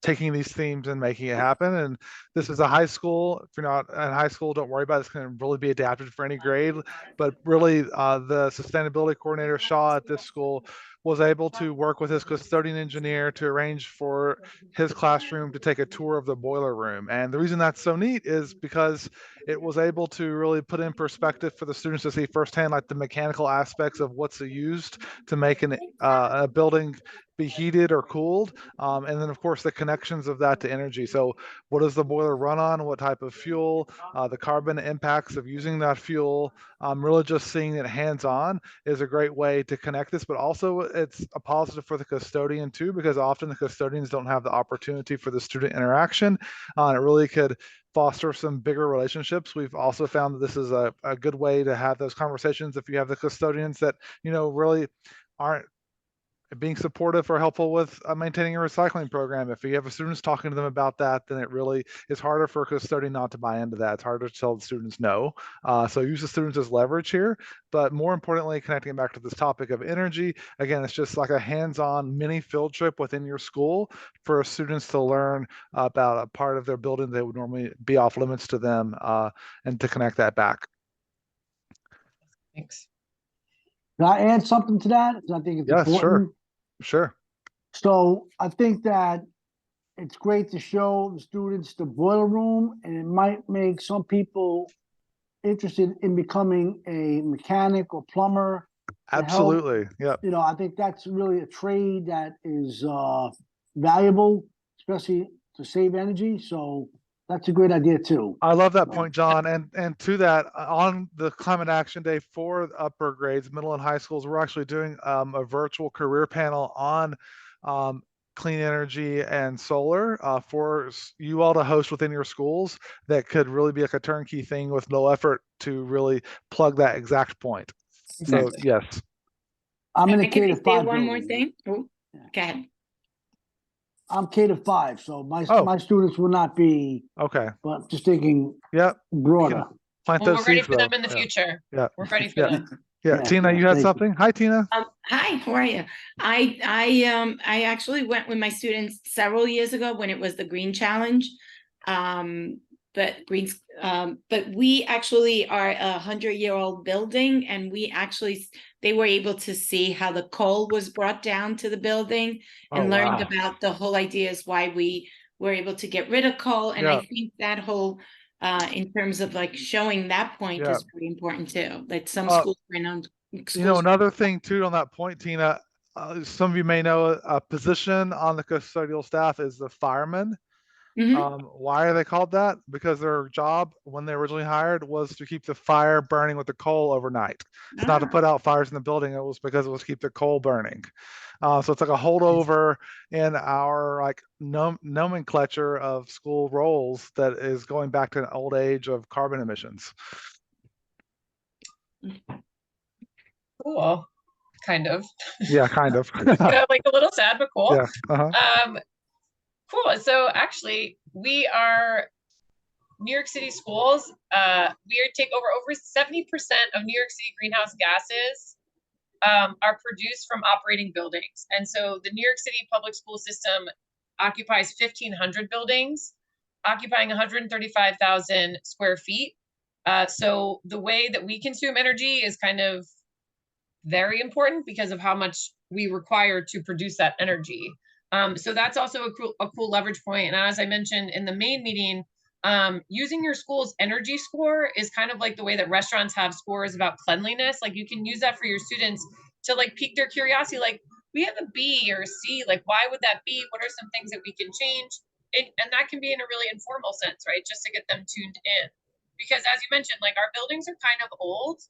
taking these themes and making it happen. And this is a high school. If you're not in high school, don't worry about it. It's going to really be adapted for any grade. But really, the sustainability coordinator, Shaw, at this school was able to work with his custodian engineer to arrange for his classroom to take a tour of the boiler room. And the reason that's so neat is because it was able to really put in perspective for the students to see firsthand like the mechanical aspects of what's used to make a building be heated or cooled, and then of course the connections of that to energy. So what does the boiler run on, what type of fuel, the carbon impacts of using that fuel. Really just seeing it hands-on is a great way to connect this, but also it's a positive for the custodian too, because often the custodians don't have the opportunity for the student interaction. It really could foster some bigger relationships. We've also found that this is a good way to have those conversations if you have the custodians that, really aren't being supportive or helpful with maintaining a recycling program. If you have students talking to them about that, then it really is harder for a custodian not to buy into that. It's harder to tell the students no. So use the students as leverage here, but more importantly, connecting back to this topic of energy, again, it's just like a hands-on mini field trip within your school for students to learn about a part of their building that would normally be off limits to them, and to connect that back. Thanks. Can I add something to that? I think it's important. Sure. So I think that it's great to show the students the boiler room, and it might make some people interested in becoming a mechanic or plumber. Absolutely. Yeah. I think that's really a trade that is valuable, especially to save energy. So That's a great idea too. I love that point, John. And to that, on the Climate Action Day for upper grades, middle and high schools, we're actually doing a virtual career panel on clean energy and solar for you all to host within your schools. That could really be like a turnkey thing with no effort to really plug that exact point. So yes. I'm in a And can I K-5 say one more building. thing? Oh, go ahead. I'm K-5, so Oh. my students will not be, Okay. but just thinking Yep. broader. Plant Well, those we're ready seeds, for them though. in the Yeah. future. Yeah. We're ready for Yeah. them. Yeah. Yeah, Tina, yeah, you had thank you. something? Hi, Tina. Hi, how are you? I actually went with my students several years ago when it was the Green Challenge. But we actually are a 100-year-old building, and they were able to see how the coal was brought down to the building and Oh, learned wow. about the whole idea is why we were able to get rid of coal. And I Yeah. think that whole in terms of like showing that point Yeah. is pretty important too. Like some Uh, schools went on You know, another thing too on that point, Tina, some of you may know a position on the custodial staff is the fireman. Why are they called that? Because their job when they originally hired was to keep the fire burning with the coal overnight. It's not to put out fires in the building. It was because it was to keep the coal burning. So it's like a holdover in our like nomenclature of school roles that is going back to an old age of carbon emissions. Cool. Kind of. Yeah, kind of. Yeah, like a little sad, but cool. Yeah. Cool. So actually, we are New York City schools. We take over 70% of New York City greenhouse gases are produced from operating buildings. And so the New York City public school system occupies 1,500 buildings, occupying 135,000 square feet. So the way that we consume energy is kind of very important because of how much we require to produce that energy. So that's also a cool leverage point. And as I mentioned in the main meeting, using your school's energy score is kind of like the way that restaurants have scores about cleanliness. Like you can use that for your students to like pique their curiosity. Like we have a B or a C, like why would that be? What are some things that we can change? And that can be in a really informal sense, right? Just to get them tuned in. Because as you mentioned, like our buildings are kind of old.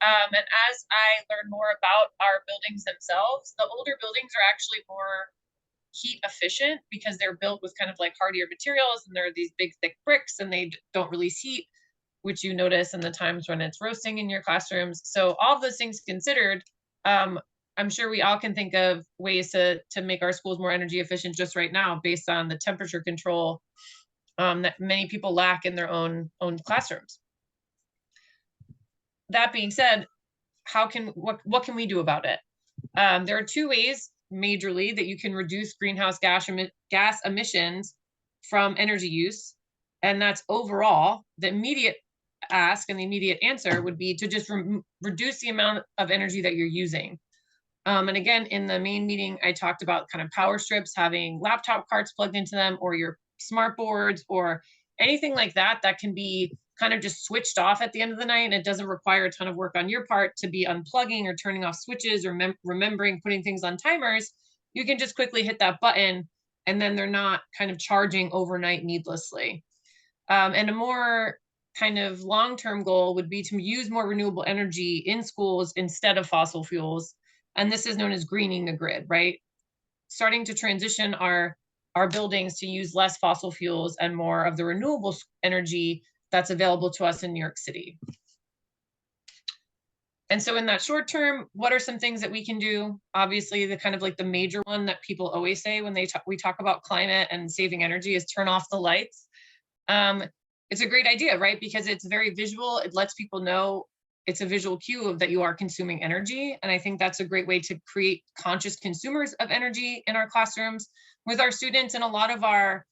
And as I learn more about our buildings themselves, the older buildings are actually more heat efficient because they're built with kind of like hardier materials, and there are these big thick bricks and they don't release heat, which you notice in the times when it's roasting in your classrooms. So all of those things considered, I'm sure we all can think of ways to make our schools more energy efficient just right now based on the temperature control that many people lack in their own classrooms. That being said, what can we do about it? There are two ways majorly that you can reduce greenhouse gas emissions from energy use. And that's overall, the immediate ask and the immediate answer would be to just reduce the amount of energy that you're using. And again, in the main meeting, I talked about kind of power strips, having laptop carts plugged into them, or your smart boards, or anything like that that can be kind of just switched off at the end of the night, and it doesn't require a ton of work on your part to be unplugging or turning off switches or remembering putting things on timers. You can just quickly hit that button and then they're not kind of charging overnight needlessly. And a more kind of long-term goal would be to use more renewable energy in schools instead of fossil fuels. And this is known as greening the grid, right? Starting to transition our buildings to use less fossil fuels and more of the renewable energy that's available to us in New York City. And so in that short term, what are some things that we can do? Obviously, the kind of like the major one that people always say when we talk about climate and saving energy is turn off the lights. It's a great idea, right? Because it's very visual. It lets people know it's a visual cue of that you are consuming energy. And I think that's a great way to create conscious consumers of energy in our classrooms with our students and a lot of our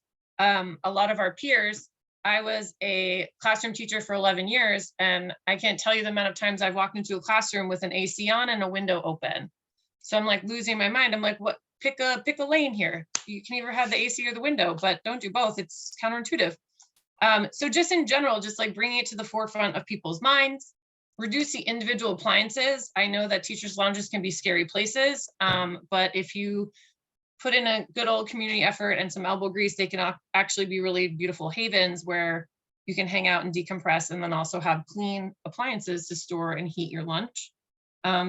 peers. I was a classroom teacher for 11 years, and I can't tell you the amount of times I've walked into a classroom with an AC on and a window open. So I'm like losing my mind. I'm like, what? Pick a lane here. You can either have the AC or the window, but don't do both. It's counterintuitive. So just in general, just like bringing it to the forefront of people's minds, reduce the individual appliances. I know that teachers' lounges can be scary places, but if you put in a good old community effort and some elbow grease, they can actually be really beautiful havens where you can hang out and decompress, and then also have clean appliances to store and heat your lunch,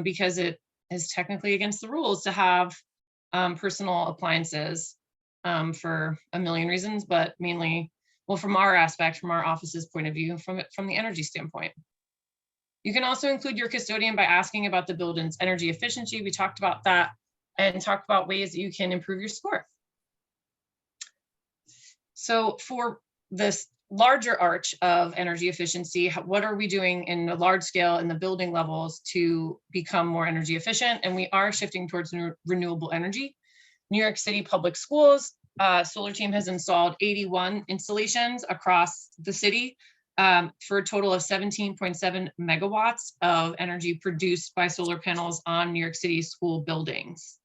because it is technically against the rules to have personal appliances for a million reasons, but mainly, well, from our aspect, from our office's point of view, from the energy standpoint. You can also include your custodian by asking about the building's energy efficiency. We talked about that, and talk about ways that you can improve your score. So for this larger arch of energy efficiency, what are we doing in a large scale in the building levels to become more energy efficient? And we are shifting towards renewable energy. New York City Public Schools solar team has installed 81 installations across the city for a total of 17.7 megawatts of energy produced by solar panels on New York City school buildings.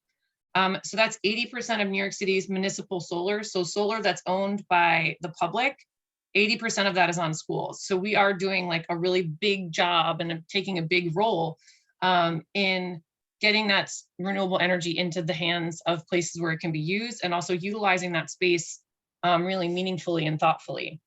So that's 80% of New York City's municipal solar. So solar that's owned by the public, 80% of that is on schools. So we are doing like a really big job and taking a big role in getting that renewable energy into the hands of places where it can be used, and also utilizing that space really meaningfully and thoughtfully.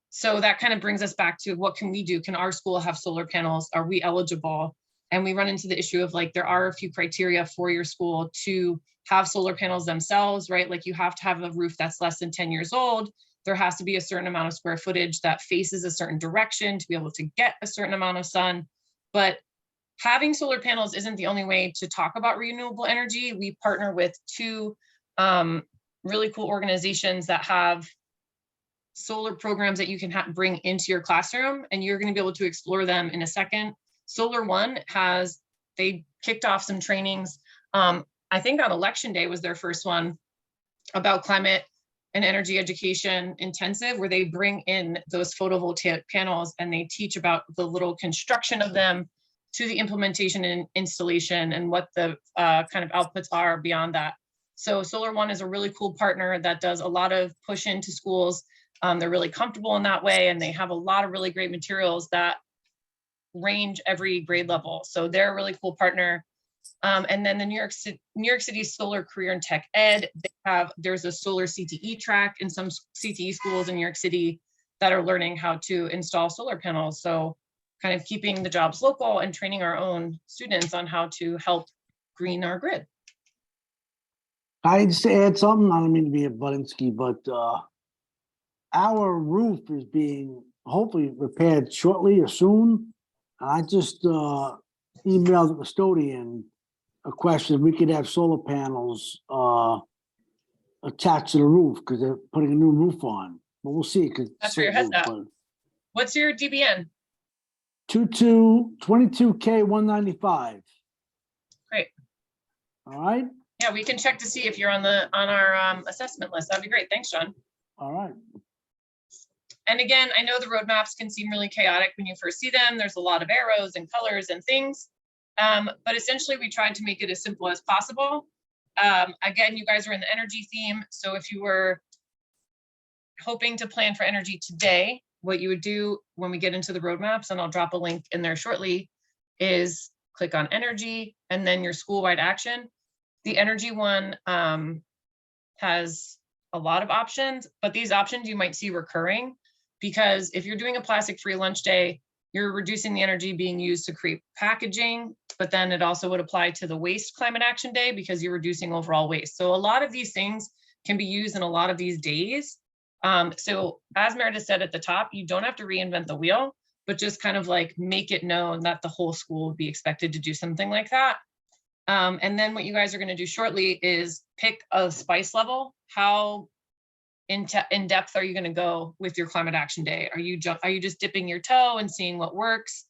So that kind of brings us back to what can we do? Can our school have solar panels? Are we eligible? And we run into the issue of like, there are a few criteria for your school to have solar panels themselves, right? Like you have to have a roof that's less than 10 years old. There has to be a certain amount of square footage that faces a certain direction to be able to get a certain amount of sun. But having solar panels isn't the only way to talk about renewable energy. We partner with two really cool organizations that have solar programs that you can bring into your classroom, and you're going to be able to explore them in a second. Solar One they kicked off some trainings. I think on election day was their first one about climate and energy education intensive, where they bring in those photovoltaic panels and they teach about the little construction of them to the implementation and installation and what the kind of outputs are beyond that. So Solar One is a really cool partner that does a lot of push into schools. They're really comfortable in that way, and they have a lot of really great materials that range every grade level. So they're a really cool partner. And then the New York City Solar Career and Tech Ed, there's a solar CTE track in some CTE schools in New York City that are learning how to install solar panels. So kind of keeping the jobs local and training our own students on how to help green our grid. I just add something. I don't mean to be a Budinsky, but our roof is being hopefully repaired shortly or soon. I just emailed the custodian a question. We could have solar panels attached to the roof because they're putting a new roof on. But we'll see. That's where your head's at. What's your DBN? 22K 195. Great. All right. Yeah, we can check to see if you're on our assessment list. That'd be great. Thanks, Sean. All right. And again, I know the roadmaps can seem really chaotic when you first see them. There's a lot of arrows and colors and things. But essentially, we tried to make it as simple as possible. Again, you guys are in the energy theme. So if you were hoping to plan for energy today, what you would do when we get into the roadmaps, and I'll drop a link in there shortly, is click on energy and then your school-wide action. The energy one has a lot of options, but these options you might see recurring, because if you're doing a plastic-free lunch day, you're reducing the energy being used to create packaging, but then it also would apply to the waste climate action day because you're reducing overall waste. So a lot of these things can be used in a lot of these days. So as Meredith said at the top, you don't have to reinvent the wheel, but just kind of like make it known that the whole school would be expected to do something like that. And then what you guys are going to do shortly is pick a spice level. How in depth are you going to go with your climate action day? Are you just dipping your toe and seeing what works?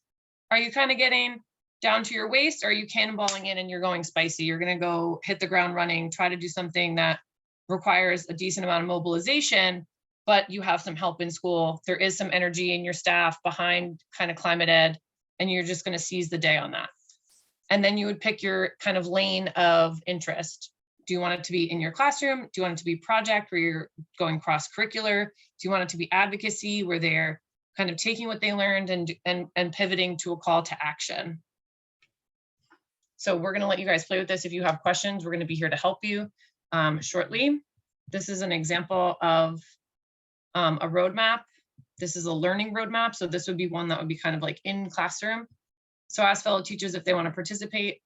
Are you kind of getting down to your waist? Or are you cannonballing in and you're going spicy? You're going to go hit the ground running, try to do something that requires a decent amount of mobilization, but you have some help in school. There is some energy in your staff behind kind of climate ed, and you're just going to seize the day on that. And then you would pick your kind of lane of interest. Do you want it to be in your classroom? Do you want it to be project where you're going cross-curricular? Do you want it to be advocacy where they're kind of taking what they learned and pivoting to a call to action? So we're going to let you guys play with this. If you have questions, we're going to be here to help you. shortly. This is an example of a roadmap. This is a learning roadmap. So this would be one that would be kind of like in classroom. So ask fellow teachers if they want to participate.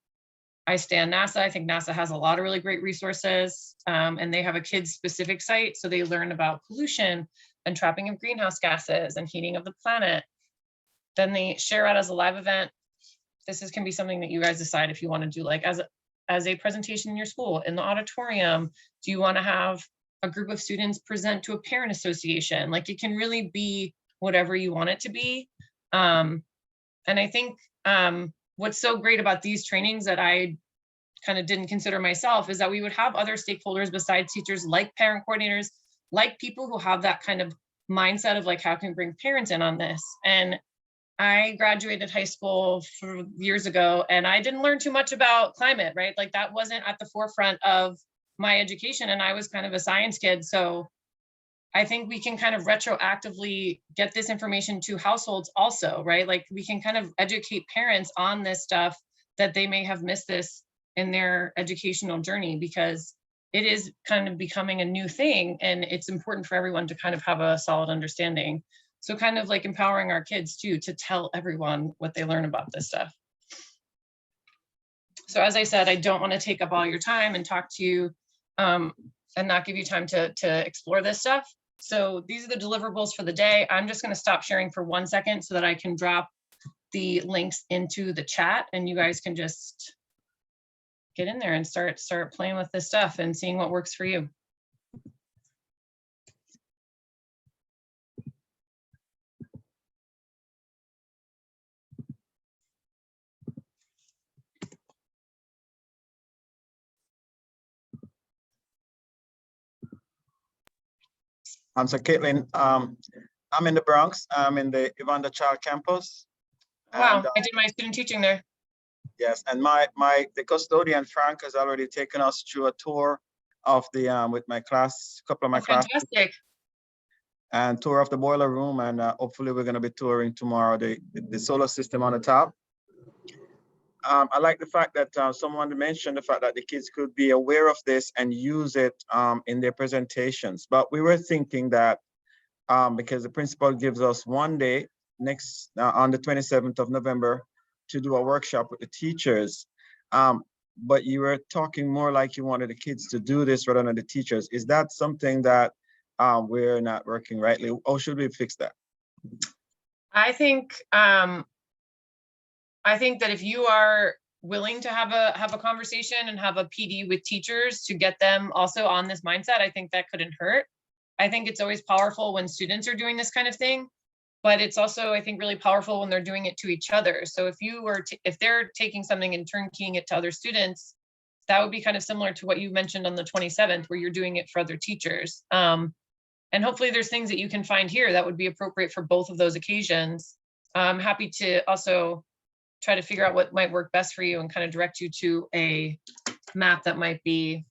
I stand NASA. I think NASA has a lot of really great resources, and they have a kids specific site. So they learn about pollution and trapping of greenhouse gases and heating of the planet. Then they share out as a live event. This can be something that you guys decide if you want to do, like as a presentation in your school, in the auditorium. Do you want to have a group of students present to a parent association? Like, it can really be whatever you want it to be. And I think what's so great about these trainings that I kind of didn't consider myself is that we would have other stakeholders besides teachers, like parent coordinators, like people who have that kind of mindset of like, how can we bring parents in on this? And I graduated high school years ago, and I didn't learn too much about climate, right? Like, that wasn't at the forefront of my education, and I was kind of a science kid. So I think we can kind of retroactively get this information to households also, right? Like, we can kind of educate parents on this stuff that they may have missed this in their educational journey, because it is kind of becoming a new thing, and it's important for everyone to kind of have a solid understanding. So kind of like empowering our kids too, to tell everyone what they learn about this stuff. So as I said, I don't want to take up all your time and talk to you and not give you time to explore this stuff. So these are the deliverables for the day. I'm just going to stop sharing for 1 second so that I can drop the links into the chat, and you guys can just get in there and start playing with this stuff and seeing what works for you. So Caitlin, I'm in the Bronx. I'm in the Evander Child campus. Wow, And, I did my student teaching there. Yes, and the custodian Frank has already taken us through a tour of the with my class, a couple of my class. Fantastic. And tour of the boiler room, and hopefully we're going to be touring tomorrow the solar system on the top. I like the fact that someone mentioned the fact that the kids could be aware of this and use it in their presentations. But we were thinking that because the principal gives us one day next on the 27th of November to do a workshop with the teachers. But you were talking more like you wanted the kids to do this rather than the teachers. Is that something that we're not working rightly? Or should we fix that? I think that if you are willing to have a conversation and have a PD with teachers to get them also on this mindset, I think that couldn't hurt. I think it's always powerful when students are doing this kind of thing, but it's also, I think, really powerful when they're doing it to each other. So if they're taking something and turnkeying it to other students, that would be kind of similar to what you mentioned on the 27th, where you're doing it for other teachers. And hopefully there's things that you can find here that would be appropriate for both of those occasions. I'm happy to also try to figure out what might work best for you and kind of direct you to a map that might be.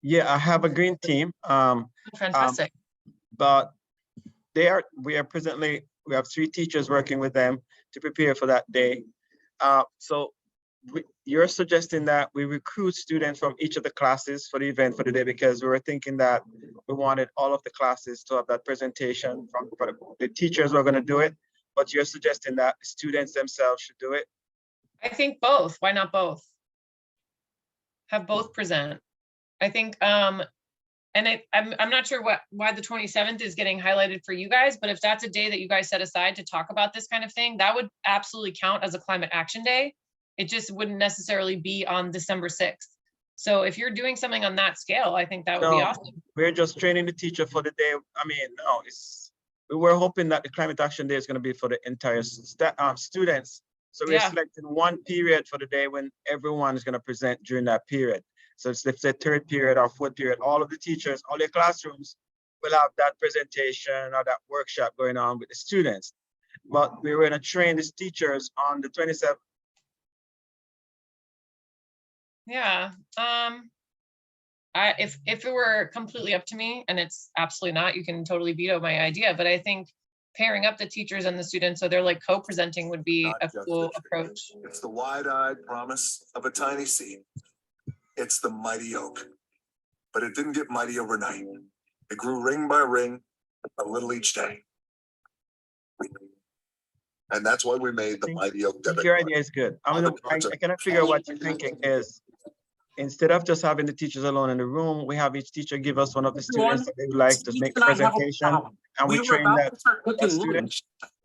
Yeah, I have a green team. Fantastic. But we have 3 teachers working with them to prepare for that day. So you're suggesting that we recruit students from each of the classes for the event for the day, because we were thinking that we wanted all of the classes to have that presentation from the teachers who are going to do it, but you're suggesting that students themselves should do it? I think both. Why not both? Have both present. I think, and I'm not sure why the 27th is getting highlighted for you guys, but if that's a day that you guys set aside to talk about this kind of thing, that would absolutely count as a Climate Action Day. It just wouldn't necessarily be on December 6th. So if you're doing something on that scale, I think that would be awesome. We're just training the teacher for the day. I mean, no, we were hoping that the Climate Action Day is going to be for the entire students. So we're selecting one period for the day when everyone is going to present during that period. So it's, let's say, 3rd period or 4th period, all of the teachers, all their classrooms will have that presentation or that workshop going on with the students. But we were going to train these teachers on the 27th. Yeah. If it were completely up to me, and it's absolutely not, you can totally veto my idea, but I think pairing up the teachers and the students so they're like co-presenting would be a cool approach. It's the wide-eyed promise of a tiny seed. It's the mighty oak. But it didn't get mighty overnight. It grew ring by ring, a little each day. And that's why we made the mighty oak debit Your card. idea is good. I cannot figure out what you're thinking is, instead of just having the teachers alone in the room, we have each teacher give us one of the students that they would like to make presentation, and we train that student.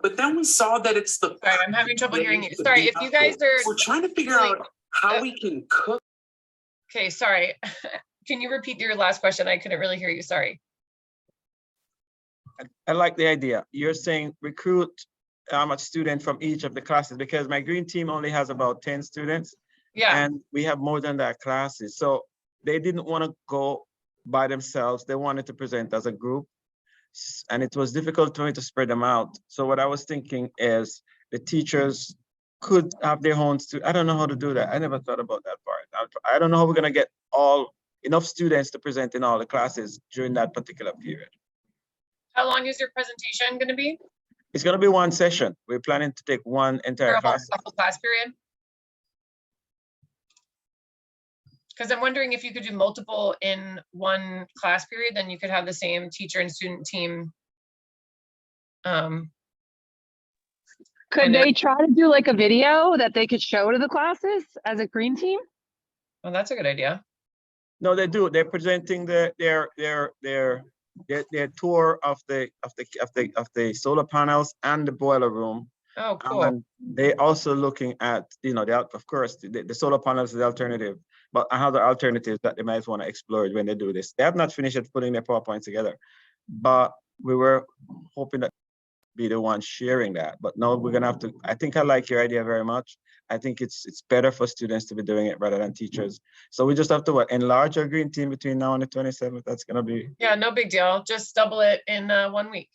But then we saw that it's the. Sorry, I'm having trouble hearing you. Sorry, if you guys are. We're trying to figure out how we can cook. Okay, sorry. Can you repeat your last question? I couldn't really hear you. Sorry. I like the idea. You're saying recruit a student from each of the classes, because my green team only has about 10 students. Yeah. And we have more than that classes. So they didn't want to go by themselves. They wanted to present as a group. And it was difficult for me to spread them out. So what I was thinking is the teachers could have their own I don't know how to do that. I never thought about that part. I don't know how we're going to get enough students to present in all the classes during that particular period. How long is your presentation going to be? It's going to be one session. We're planning to take one entire class. For a whole class period? Because I'm wondering if you could do multiple in one class period, then you could have the same teacher and student team. Could they try to do like a video that they could show to the classes as a green team? Well, that's a good idea. No, they do. They're presenting their tour of the solar panels and the boiler room. Oh, cool. And they also looking at, of course, the solar panels is the alternative, but another alternatives that they might want to explore when they do this. They have not finished putting their PowerPoint together, but we were hoping that be the one sharing that. But no, we're gonna have to. I think I like your idea very much. I think it's better for students to be doing it rather than teachers. So we just have to enlarge our green team between now and the 27th. That's gonna be. Yeah, no big deal. Just double it in 1 week.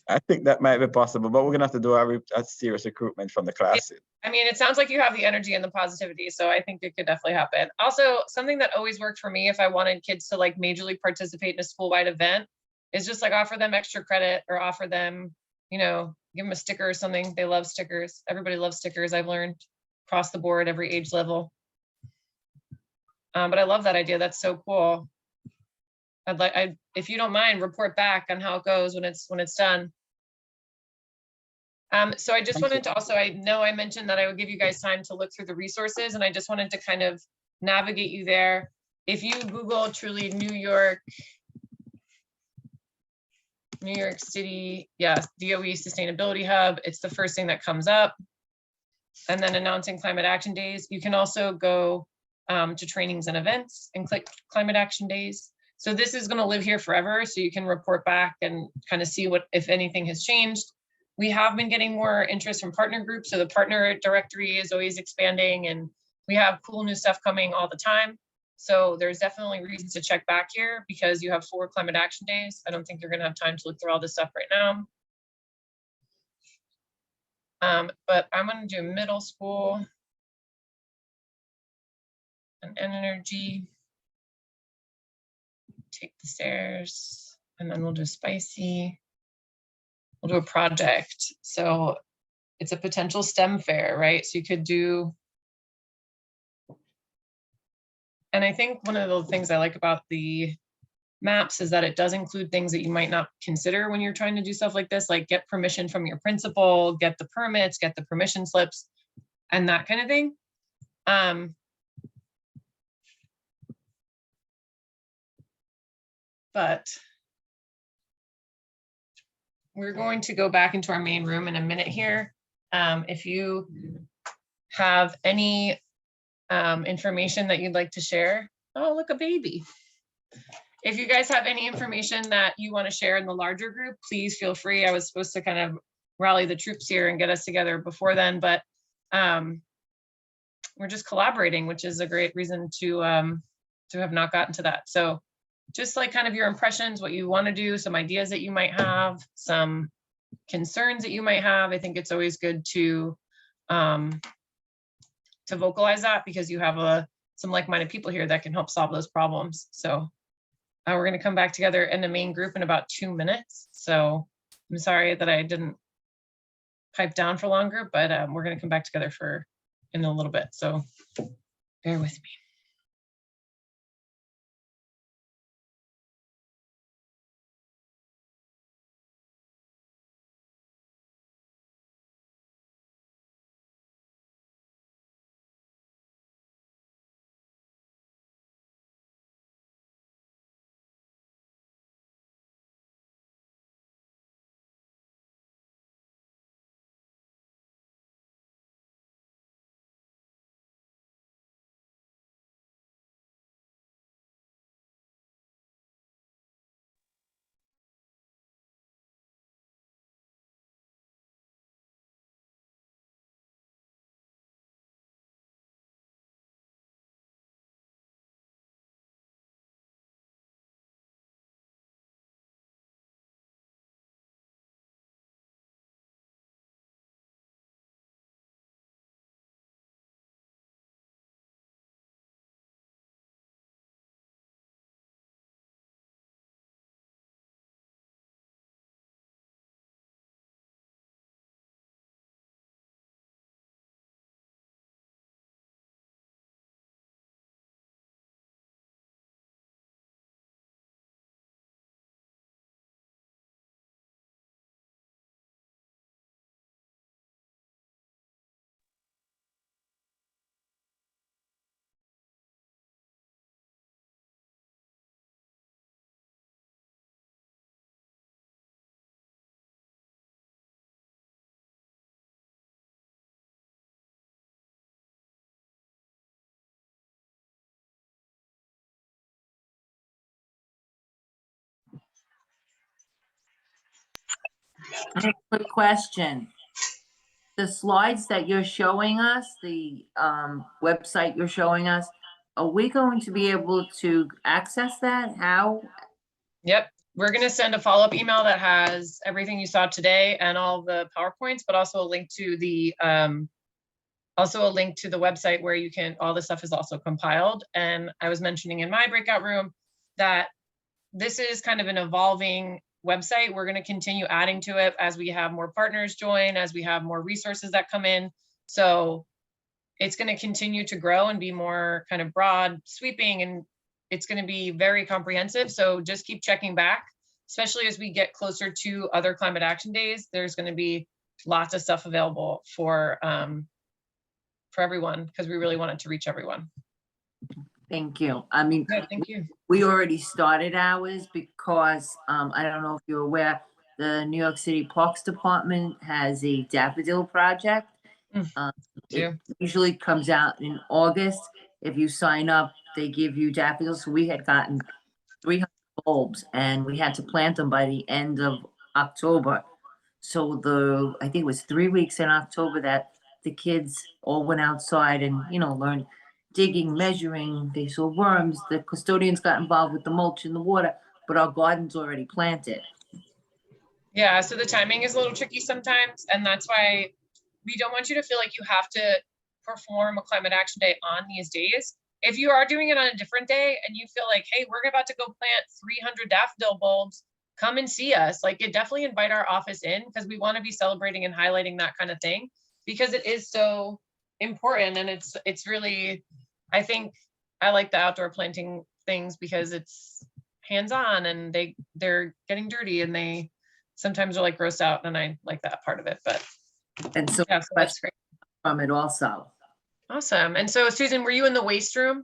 I think that might be possible, but we're gonna have to do a serious recruitment from the classes. I mean, it sounds like you have the energy and the positivity, so I think it could definitely happen. Also, something that always worked for me if I wanted kids to like majorly participate in a school-wide event is just like offer them extra credit or offer them, give them a sticker or something. They love stickers. Everybody loves stickers. I've learned across the board, every age level. But I love that idea. That's so cool. If you don't mind, report back on how it goes when it's done. So I just wanted to also, I know I mentioned that I would give you guys time to look through the resources, and I just wanted to kind of navigate you there. If you Google truly New York City, DOE Sustainability Hub, it's the first thing that comes up. And then announcing Climate Action Days. You can also go to trainings and events and click Climate Action Days. So this is going to live here forever, so you can report back and kind of see what, if anything, has changed. We have been getting more interest from partner groups, so the partner directory is always expanding, and we have cool new stuff coming all the time. So there's definitely reasons to check back here because you have 4 Climate Action Days. I don't think you're going to have time to look through all this stuff right now. But I'm going to do middle school and energy. Take the stairs, and then we'll do spicy. We'll do a project. So it's a potential STEM fair, right? So you could do, and I think one of the things I like about the maps is that it does include things that you might not consider when you're trying to do stuff like this, like get permission from your principal, get the permits, get the permission slips, and that kind of thing. But we're going to go back into our main room in a minute here. If you have any information that you'd like to share. Oh, look, a baby. If you guys have any information that you want to share in the larger group, please feel free. I was supposed to kind of rally the troops here and get us together before then, but we're just collaborating, which is a great reason to have not gotten to that. So just like kind of your impressions, what you want to do, some ideas that you might have, some concerns that you might have. I think it's always good to vocalize that because you have some like-minded people here that can help solve those problems. So we're going to come back together in the main group in about 2 minutes. So I'm sorry that I didn't pipe down for longer, but we're going to come back together in a little bit. So Bear with me. I have a quick question. The slides that you're showing us, the website you're showing us, are we going to be able to access that? How? Yep, we're gonna send a follow-up email that has everything you saw today and all the PowerPoints, but also a link to the website where you can, all the stuff is also compiled. And I was mentioning in my breakout room that this is kind of an evolving website. We're going to continue adding to it as we have more partners join, as we have more resources that come in. So it's going to continue to grow and be more kind of broad sweeping, and it's going to be very comprehensive. So just keep checking back, especially as we get closer to other climate action days. There's going to be lots of stuff available for everyone, because we really wanted to reach everyone. Thank you. I mean, Yeah, thank you. we already started ours because I don't know if you're aware, the New York City Parks Department has a daffodil project. It usually comes out in August. If you sign up, they give you daffodils. So we had gotten 300 bulbs and we had to plant them by the end of October. So I think it was 3 weeks in October that the kids all went outside and, learned digging, measuring. They saw worms. The custodians got involved with the mulch in the water, but our garden's already planted. Yeah, so the timing is a little tricky sometimes, and that's why we don't want you to feel like you have to perform a climate action day on these days. If you are doing it on a different day and you feel like, hey, we're about to go plant 300 daffodil bulbs, come and see us. Like, definitely invite our office in, because we want to be celebrating and highlighting that kind of thing, because it is so important. And it's really, I think I like the outdoor planting things because it's hands-on and they're getting dirty and they sometimes are like grossed out, and I like that part of it. But and so, yeah, so that's great from it also. Awesome. And so Susan, were you in the waste room?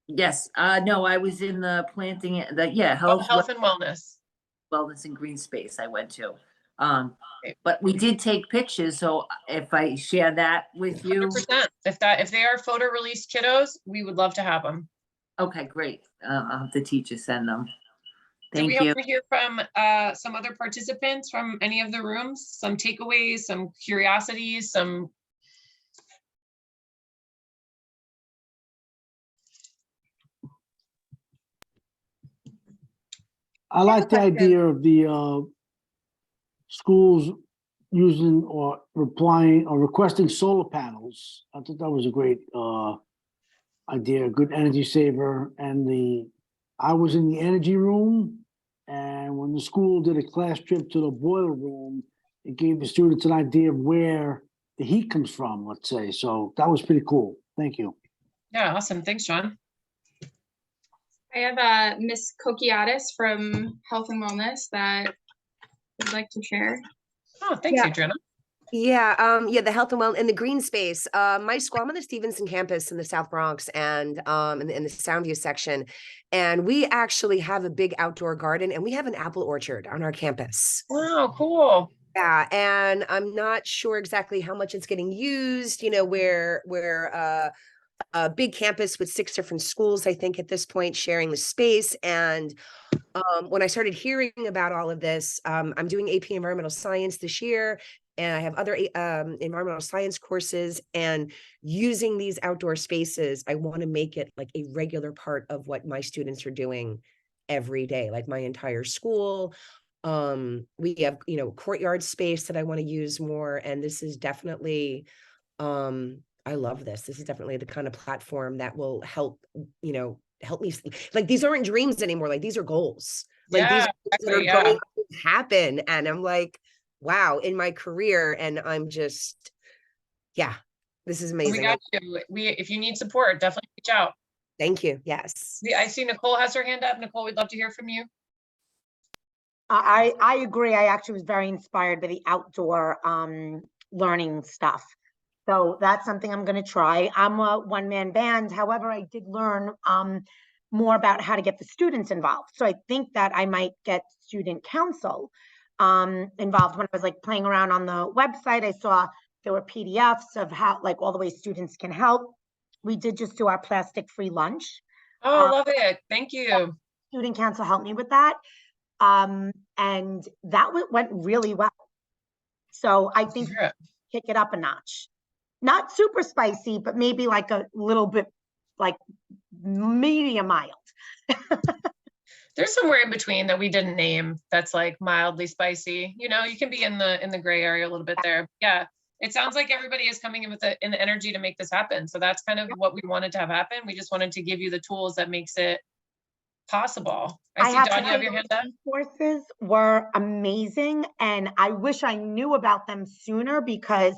Yes. No, I was in the planting, health and wellness and green space I went to. But we did take pictures, so if I share that with you. 100%. If they are photo release kiddos, we would love to have them. Okay, great. I'll have the teacher send them. Thank you. Thank you. Hope to hear from some other participants from any of the rooms, some takeaways, some curiosities, some. I like the idea of the schools using or replying or requesting solar panels. I thought that was a great idea, good energy saver. And I was in the energy room, and when the school did a class trip to the boiler room, it gave the students an idea of where the heat comes from, let's say. So that was pretty cool. Thank you. Yeah, awesome. Thanks, John. I have Miss Kokiadis from Health and Wellness that would like to share. Oh, thanks, Yeah. Adriana. Yeah, the health and wellness and the green space. My school, I'm on the Stevenson campus in the South Bronx and in the Soundview section. And we actually have a big outdoor garden and we have an apple orchard on our campus. Wow, cool. Yeah, and I'm not sure exactly how much it's getting used. You know, we're a big campus with 6 different schools, I think, at this point, sharing the space. And when I started hearing about all of this, I'm doing AP Environmental Science this year, and I have other environmental science courses. And using these outdoor spaces, I want to make it like a regular part of what my students are doing every day, like my entire school. We have, courtyard space that I want to use more, and this is definitely I love this. This is definitely the kind of platform that will help me. Like, these aren't dreams anymore. Like, these are goals. Like, these are things that are going to happen. And I'm like, wow, in my career. And I'm just, this is amazing. We got you. If you need support, definitely reach out. Thank you. Yes. I see Nicole has her hand up. Nicole, we'd love to hear from you. I agree. I actually was very inspired by the outdoor learning stuff. So that's something I'm going to try. I'm a one-man band. However, I did learn more about how to get the students involved. So I think that I might get student council involved. When I was like playing around on the website, I saw there were PDFs of how, like, all the ways students can help. We did just do our plastic-free lunch. Oh, love it. Thank you. Student council helped me with that. And that went really well. So I think kick it up a notch. Not super spicy, but maybe like a little bit like medium mild. There's somewhere in between that we didn't name that's like mildly spicy. You can be in the gray area a little bit there. Yeah. It sounds like everybody is coming in with the energy to make this happen. So that's kind of what we wanted to have happen. We just wanted to give you the tools that makes it possible. I see, Dawn, you have your hand up. Resources were amazing, and I wish I knew about them sooner because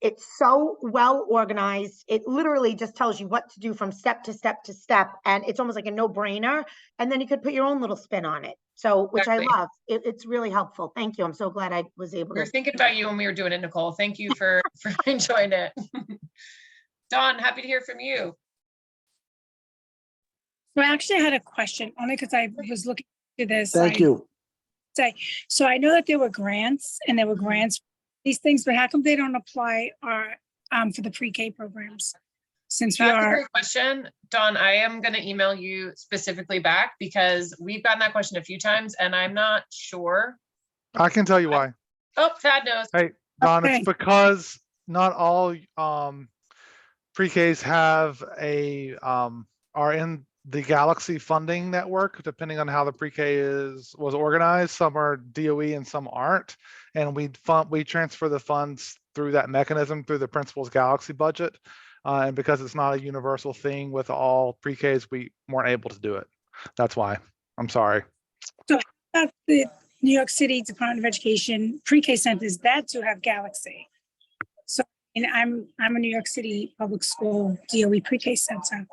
it's so well organized. It literally just tells you what to do from step to step to step, and it's almost like a no-brainer. And then you could put your own little spin on it. So, which I love. It's really helpful. Thank you. I'm so glad I was able to. We were thinking about you when we were doing it, Nicole. Thank you for enjoying it. Dawn, happy to hear from you. So I actually had a question only because I was looking into this. Thank you. So I know that there were grants and there were grants for these things, but how come they don't apply for the pre-K programs? Since That's a great question, Dawn. I am going to email you specifically back because we've gotten that question a few times and I'm not sure. I can tell you why. Oh, Thad knows. Hey, Dawn, Okay. It's because not all pre-Ks have are in the Galaxy funding network, depending on how the pre-K was organized. Some are DOE and some aren't. And we transfer the funds through that mechanism through the Principal's Galaxy budget. And because it's not a universal thing with all pre-Ks, we weren't able to do it. That's why. I'm sorry. So the New York City Department of Education pre-K centers that do have Galaxy. So, and I'm a New York City public school DOE pre-K center.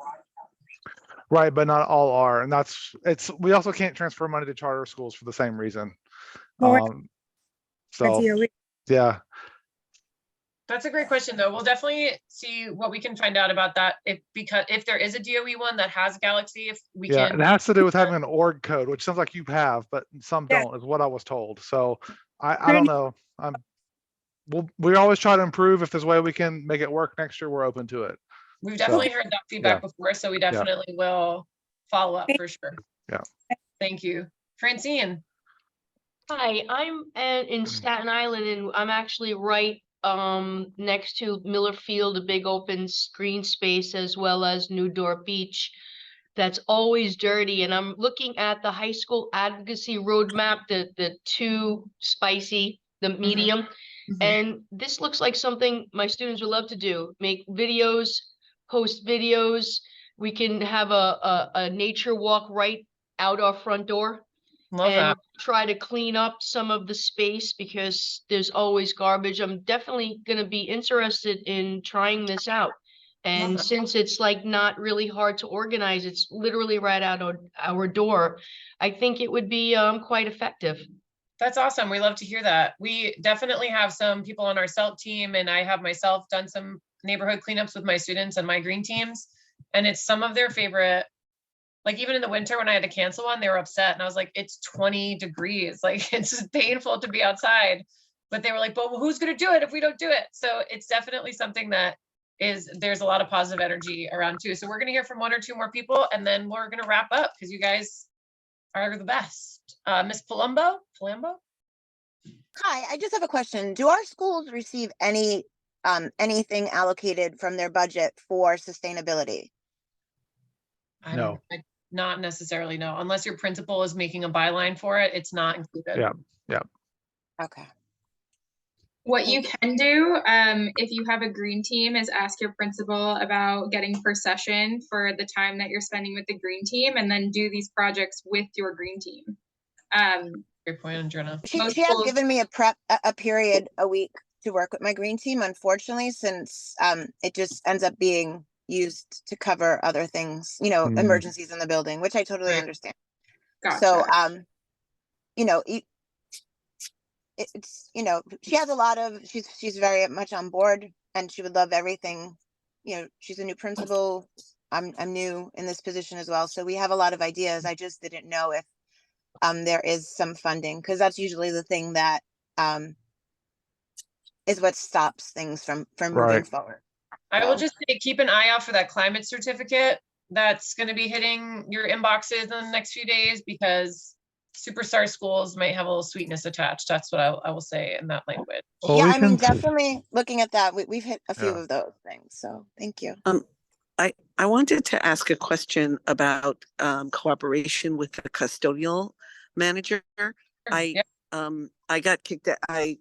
Right, but not all are, and we also can't transfer money to charter schools for the same reason. So yeah. That's a great question, though. We'll definitely see what we can find out about that. If there is a DOE one that has Galaxy, if we can. It has to do with having an org code, which sounds like you have, but some don't, is what I was told. So I don't know. We always try to improve. If there's a way we can make it work next year, we're open to it. We've definitely heard that feedback before, so we definitely will follow up for sure. Yeah. Thank you. Francine. Hi, I'm in Staten Island, and I'm actually right next to Miller Field, a big open green space, as well as New Dorp Beach. That's always dirty. And I'm looking at the high school advocacy roadmap, the too spicy, the medium. And this looks like something my students would love to do. Make videos, post videos. We can have a nature walk right out our front door. Love and that. try to clean up some of the space because there's always garbage. I'm definitely going to be interested in trying this out. And since it's like not really hard to organize, it's literally right out of our door. I think it would be quite effective. That's awesome. We love to hear that. We definitely have some people on our SELT team, and I have myself done some neighborhood cleanups with my students and my green teams. And it's some of their favorite, like even in the winter when I had to cancel one, they were upset. And I was like, it's 20 degrees. Like it's painful to be outside. But they were like, but who's going to do it if we don't do it? So it's definitely something that there's a lot of positive energy around too. So we're going to hear from one or two more people, and then we're going to wrap up because you guys are the best. Miss Palumbo? Hi, I just have a question. Do our schools receive anything allocated from their budget for sustainability? No. Not necessarily, no. Unless your principal is making a byline for it, it's not included. Yeah. Okay. What you can do, if you have a green team, is ask your principal about getting per session for the time that you're spending with the green team, and then do these projects with your green team. Great point, Andrea. She has given me a period a week to work with my green team, unfortunately, since it just ends up being used to cover other things, emergencies in the building, which I totally understand. Gotcha. So, it's, she has a lot of, she's very much on board, and she would love everything. She's a new principal. I'm new in this position as well. So we have a lot of ideas. I just didn't know if there is some funding, because that's usually the thing that is what stops things from moving forward. I will just say, keep an eye out for that climate certificate that's going to be hitting your inboxes in the next few days, because superstar schools might have a little sweetness attached. That's what I will say in that language. Yeah, I mean, definitely looking at that, we've hit a few of those things. So thank you. I wanted to ask a question about cooperation with the custodial manager. I got kicked out. I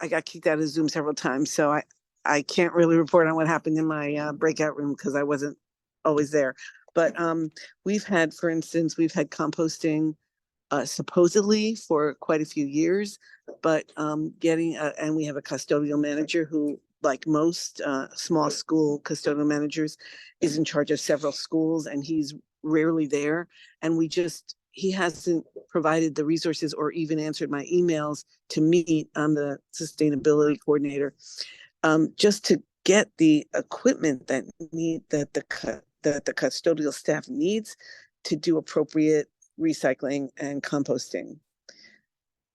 got kicked out of Zoom several times, so I can't really report on what happened in my breakout room because I wasn't always there. But we've had composting supposedly for quite a few years, but and we have a custodial manager who, like most small school custodial managers, is in charge of several schools, and he's rarely there. And he hasn't provided the resources or even answered my emails to meet on the sustainability coordinator, just to get the equipment that the custodial staff needs to do appropriate recycling and composting.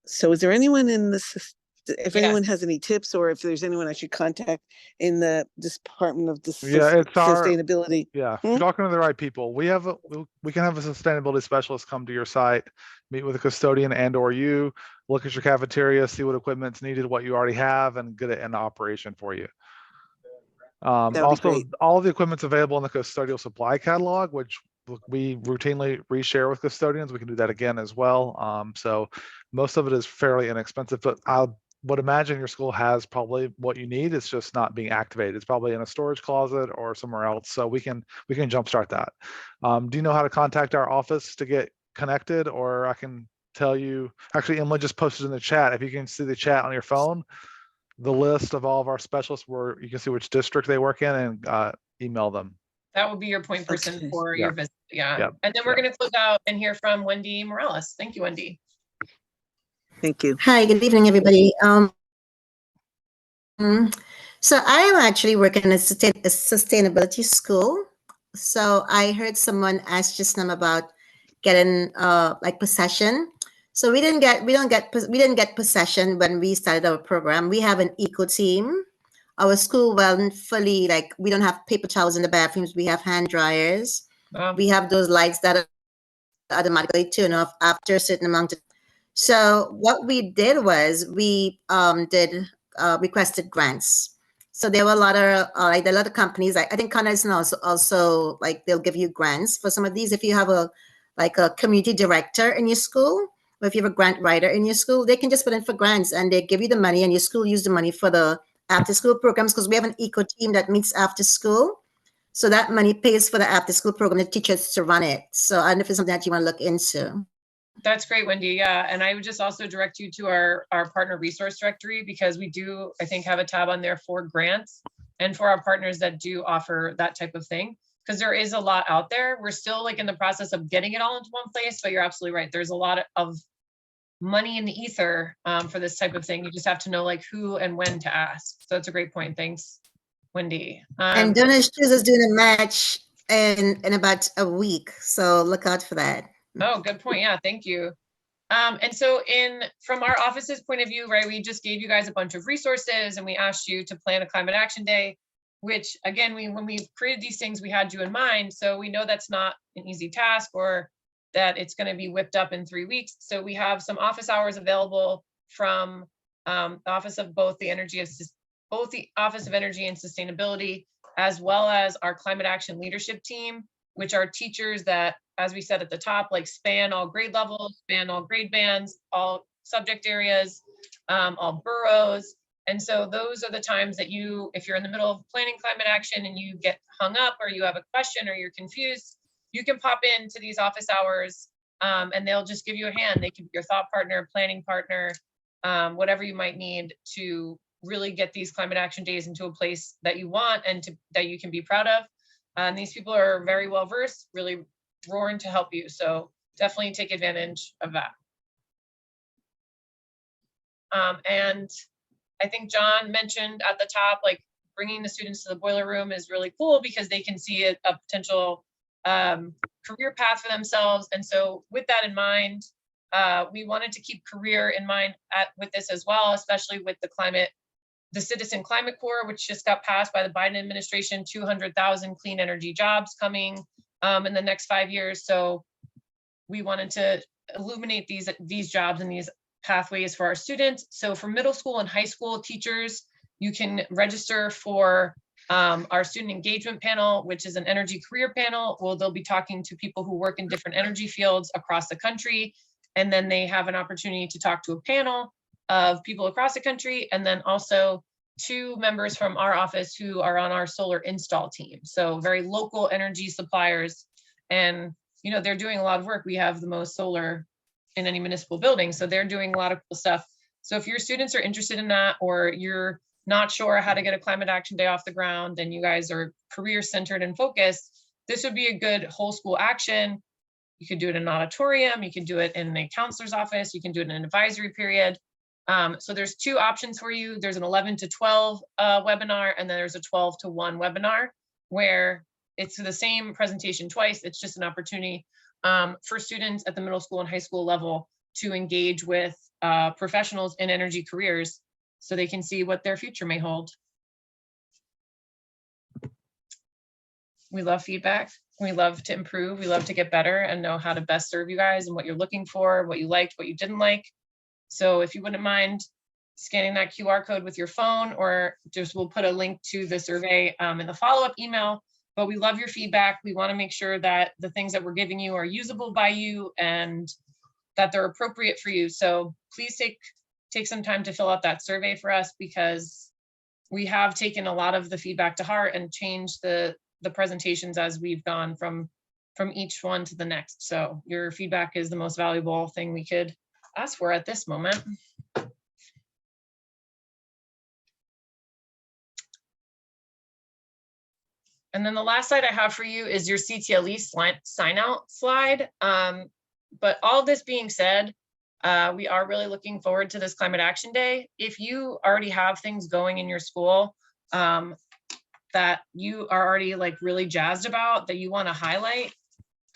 So is there anyone in this, if anyone has any tips, or if there's anyone I should contact in the Department of Sustainability? You're talking to the right people. We can have a sustainability specialist come to your site, meet with a custodian or you, look at your cafeteria, see what equipment's needed, what you already have, and get it in operation for you. Also, all of the equipment's available in the custodial supply catalog, which we routinely reshare with custodians. We can do that again as well. So most of it is fairly inexpensive, but I would imagine your school has probably what you need. It's just not being activated. It's probably in a storage closet or somewhere else. So we can jumpstart that. Do you know how to contact our office to get connected? Or I can tell you, actually, Emily just posted in the chat. If you can see the chat on your phone, the list of all of our specialists, where you can see which district they work in, and email them. That would be your point person for your visit. And then we're going to close out and hear from Wendy Morales. Thank you, Wendy. Thank you. Hi, good evening, everybody. So I am actually working in a sustainability school. So I heard someone ask just now about getting like possession. So we didn't get possession when we started our program. We have an eco team. Our school wasn't fully, like, we don't have paper towels in the bathrooms. We have hand dryers. We have those lights that automatically turn off after a certain amount of. So what we did was we requested grants. So there were a lot of companies. I think Conrad's also like they'll give you grants for some of these. If you have a community director in your school, or if you have a grant writer in your school, they can just put in for grants and they give you the money, and your school use the money for the after school programs, because we have an eco team that meets after school. So that money pays for the after school program, the teachers to run it. So I don't know if it's something that you want to look into. That's great, Wendy. Yeah. And I would just also direct you to our partner resource directory, because we do, I think, have a tab on there for grants. and for our partners that do offer that type of thing, because there is a lot out there. We're still like in the process of getting it all into one place, but you're absolutely right. There's a lot of money in the ether for this type of thing. You just have to know like who and when to ask. So that's a great point. Thanks, Wendy. And Donor Shoes is doing a match in about a week, so look out for that. Oh, good point. Yeah, thank you. And so from our office's point of view, right, we just gave you guys a bunch of resources and we asked you to plan a climate action day, which again, when we created these things, we had you in mind. So we know that's not an easy task or that it's going to be whipped up in 3 weeks. So we have some office hours available from the Office of both the Office of Energy and Sustainability, as well as our climate action leadership team, which are teachers that, as we said at the top, like span all grade levels, span all grade bands, all subject areas, all boroughs. And so those are the times that if you're in the middle of planning climate action and you get hung up or you have a question or you're confused, you can pop into these office hours and they'll just give you a hand. They can be your thought partner, planning partner, whatever you might need to really get these climate action days into a place that you want and that you can be proud of. And these people are very well versed, really roaring to help you. So definitely take advantage of that. And I think John mentioned at the top, like bringing the students to the boiler room is really cool because they can see a potential career path for themselves. And so with that in mind, we wanted to keep career in mind with this as well, especially with the Citizen Climate Corps, which just got passed by the Biden administration, 200,000 clean energy jobs coming in the next 5 years. So we wanted to illuminate these jobs and these pathways for our students. So for middle school and high school teachers, you can register for our student engagement panel, which is an energy career panel. Well, they'll be talking to people who work in different energy fields across the country. And then they have an opportunity to talk to a panel of people across the country, and then also 2 members from our office who are on our solar install team. So very local energy suppliers. And, you know, they're doing a lot of work. We have the most solar in any municipal building. So they're doing a lot of cool stuff. So if your students are interested in that, or you're not sure how to get a climate action day off the ground and you guys are career centered and focused, this would be a good whole school action. You could do it in an auditorium. You can do it in a counselor's office. You can do it in an advisory period. So there's 2 options for you. There's an 11 to 12 webinar, and then there's a 12 to 1 webinar where it's the same presentation twice. It's just an opportunity for students at the middle school and high school level to engage with professionals in energy careers so they can see what their future may hold. We love feedback. We love to improve. We love to get better and know how to best serve you guys and what you're looking for, what you liked, what you didn't like. So if you wouldn't mind scanning that QR code with your phone, or just we'll put a link to the survey in the follow-up email. But we love your feedback. We want to make sure that the things that we're giving you are usable by you and that they're appropriate for you. So please take some time to fill out that survey for us, because we have taken a lot of the feedback to heart and changed the presentations as we've gone from each one to the next. So your feedback is the most valuable thing we could ask for at this moment. And then the last slide I have for you is your CTLE sign out slide. But all this being said, we are really looking forward to this Climate Action Day. If you already have things going in your school that you are already like really jazzed about, that you want to highlight,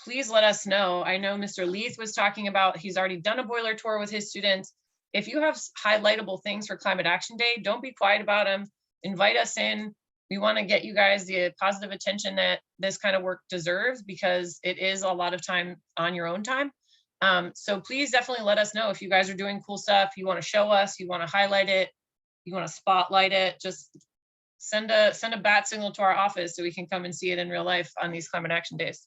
please let us know. I know Mr. Leith was talking about, he's already done a boiler tour with his students. If you have highlightable things for Climate Action Day, don't be quiet about them. Invite us in. We want to get you guys the positive attention that this kind of work deserves, because it is a lot of time on your own time. So please definitely let us know if you guys are doing cool stuff, you want to show us, you want to highlight it, you want to spotlight it. Just send a bat signal to our office so we can come and see it in real life on these Climate Action Days.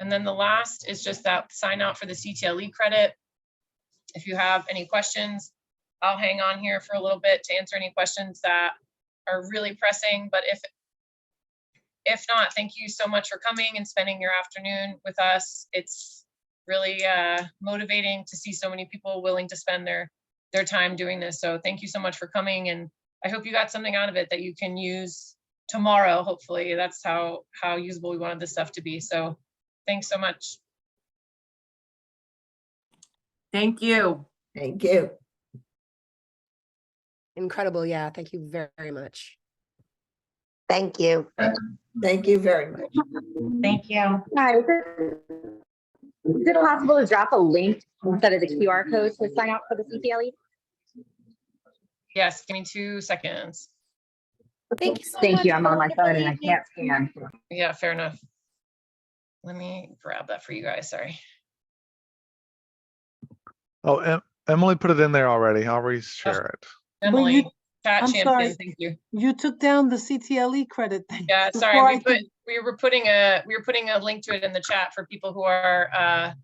And then the last is just that sign out for the CTLE credit. If you have any questions, I'll hang on here for a little bit to answer any questions that are really pressing. But if not, thank you so much for coming and spending your afternoon with us. It's really motivating to see so many people willing to spend their their time doing this. So thank you so much for coming, and I hope you got something out of it that you can use tomorrow. Hopefully that's how usable we wanted this stuff to be. So thanks so much. Thank you. Thank you. Incredible. Yeah. Thank you very, very much. Thank you. Thank you very much. Thank you. Hi, is it possible to drop a link instead of the QR code to sign up for the CTLE? Yes, give me 2 seconds. Thank you so much. Thank you. I'm on my phone and I can't scan. Yeah, fair enough. Let me grab that for you guys. Sorry. Oh, Emily put it in there already. I'll reshare it. Emily, chat I'm champion, sorry. thank you. You took down the CTLE credit thing. Yeah, before sorry. I could- We were putting a link to it in the chat for people who are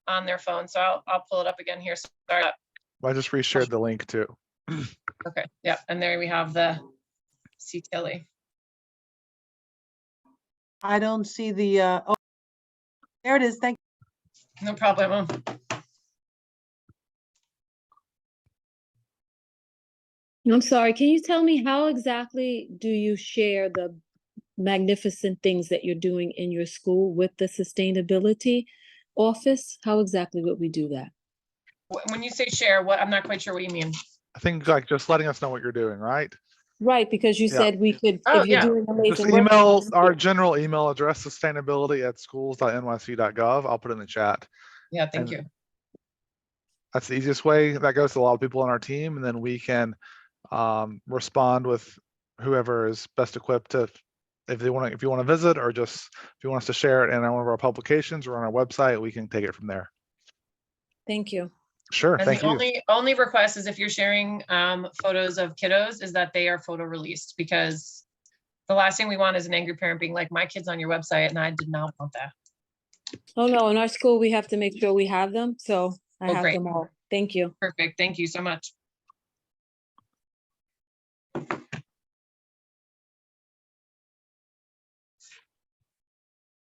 on their phone. So I'll pull it up again here. Sorry. I just reshared the link too. Okay. Yeah, and there we have the CTLE. I don't see the, oh, there it is. Thank No problem. I'm sorry, can you tell me how exactly do you share the magnificent things that you're doing in your school with the sustainability office? How exactly would we do that? When you say share, what, I'm not quite sure what you mean. I think like just letting us know what you're doing, right? Right, because you Yeah. said we could, Oh, if you're yeah. doing Just amazing work. email our general email address, sustainability@schools.nyc.gov. I'll put it in the chat. Yeah, thank And you. that's the easiest way. That goes to a lot of people on our team, and then we can respond with whoever is best equipped to, if you want to visit, or just if you want us to share it in one of our publications or on our website, we can take it from there. Thank you. Sure, And thank the you. only request is if you're sharing photos of kiddos, is that they are photo released, because the last thing we want is an angry parent being like, my kid's on your website and I did not want that. Oh, no, in our school, we have to make sure we have them. So I Oh, have great. them all. Thank you. Perfect. Thank you so much.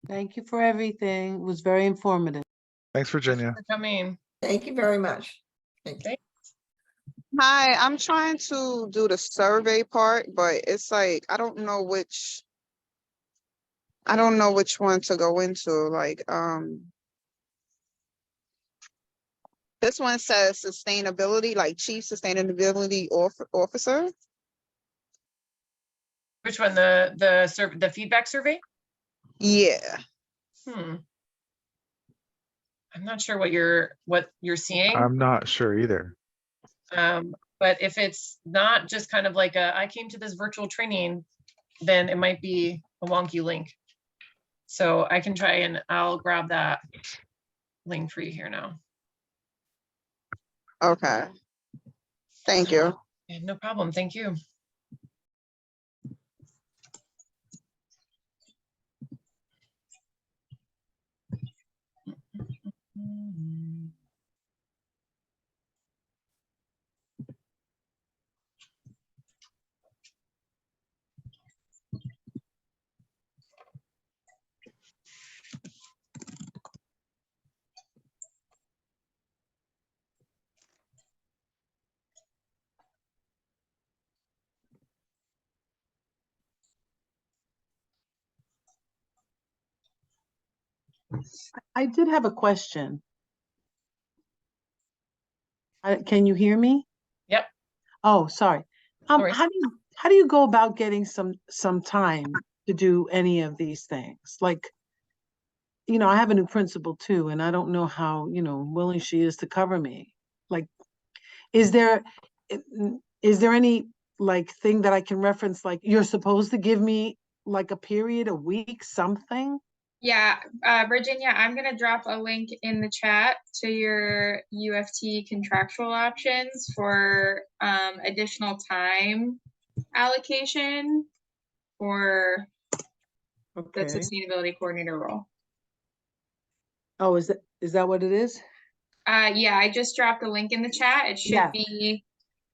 Thank you for everything. It was very informative. Thanks, Virginia. Thanks for coming. Thank you very much. Thank you. Hi, I'm trying to do the survey part, but it's like I don't know which one to go into. Like this one says sustainability, like chief sustainability officer. Which one? The feedback survey? Yeah. I'm not sure what you're seeing. I'm not sure either. But if it's not just kind of like I came to this virtual training, then it might be a wonky link. So I can try and I'll grab that link for you here now. Okay. Thank you. Yeah, no problem. Thank you. I did have a question. Can you hear me? Yep. Oh, sorry. worries. How do you go about getting some time to do any of these things? Like, you know, I have a new principal too, and I don't know how, you know, willing she is to cover me. Like, is there any like thing that I can reference? Like, you're supposed to give me like a period, a week, something? Yeah, Virginia, I'm gonna drop a link in the chat to your UFT contractual options for additional time allocation for the sustainability coordinator role. Oh, is that what it is? Yeah, I just dropped a link in the chat. It should Yeah. be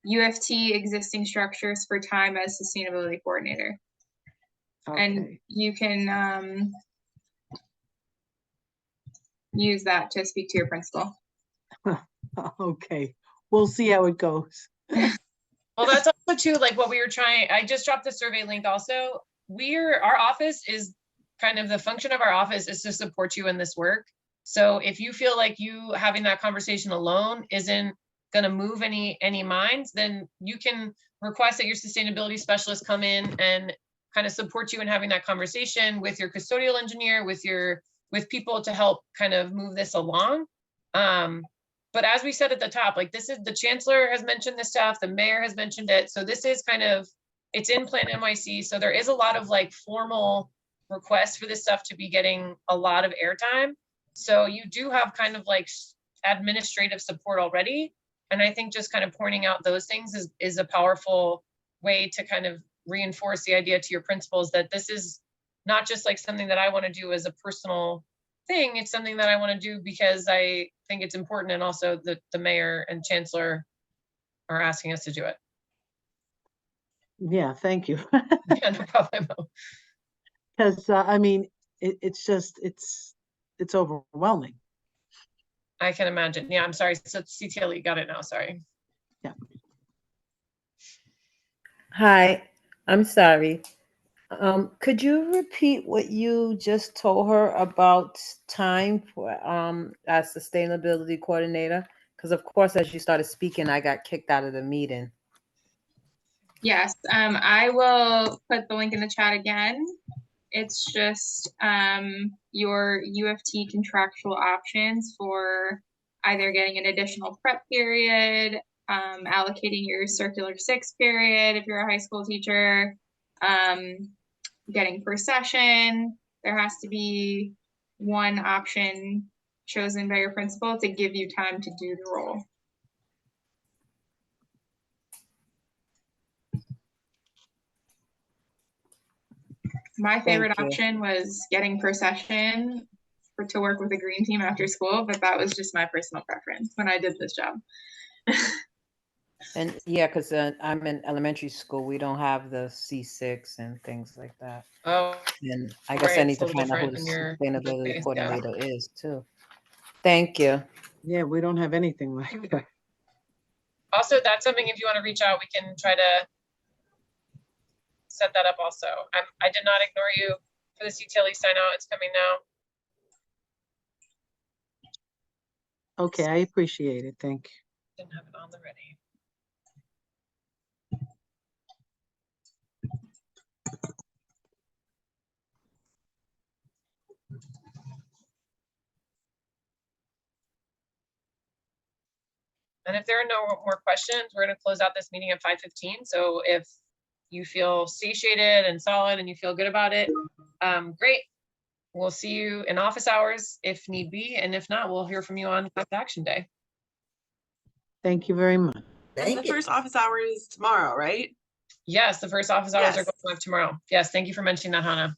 UFT existing structures for time as sustainability coordinator. And you can use that to speak to your principal. Okay. We'll see how it goes. Well, that's also too, like what we were trying, I just dropped the survey link also. Our office is kind of the function of our office is to support you in this work. So if you feel like you having that conversation alone isn't going to move any minds, then you can request that your sustainability specialist come in and kind of support you in having that conversation with your custodial engineer, with people to help kind of move this along. But as we said at the top, like this is, the chancellor has mentioned this stuff, the mayor has mentioned it. So this is kind of, it's in Plan NYC. So there is a lot of like formal requests for this stuff to be getting a lot of airtime. So you do have kind of like administrative support already. And I think just kind of pointing out those things is a powerful way to kind of reinforce the idea to your principals that this is not just like something that I want to do as a personal thing. It's something that I want to do because I think it's important, and also the mayor and chancellor are asking us to do it. Yeah, thank you. Yeah, no problem. Because I mean, it's just, it's overwhelming. I can imagine. Yeah, I'm sorry. So CTLE got it now. Sorry. Yeah. Hi, I'm sorry. Could you repeat what you just told her about time for as sustainability coordinator? Because of course, as you started speaking, I got kicked out of the meeting. Yes, I will put the link in the chat again. It's just your UFT contractual options for either getting an additional prep period, allocating your circular 6 period if you're a high school teacher, getting per session. There has to be one option chosen by your principal to give you time to do the role. My favorite option was getting per session to work with a green team after school, but that was just my personal preference when I did this job. And yeah, because I'm in elementary school, we don't have the C6 and things like that. Oh, and I guess I need to find out who the sustainability coordinator is too. Thank you. Yeah, we don't have anything like that. Also, that's something, if you want to reach out, we can try to set that up also. I did not ignore you for the CTLE sign out. It's coming now. Okay, I appreciate it. Thank you. Didn't have it on the ready. And if there are no more questions, we're going to close out this meeting at 5:15. So if you feel satiated and solid and you feel good about it, great. We'll see you in office hours if need be. And if not, we'll hear from you on Climate Action Day. Thank you very much. And the first office hour is tomorrow, right? Yes, the first office hours are going live tomorrow. Yes, thank you for mentioning that, Hannah.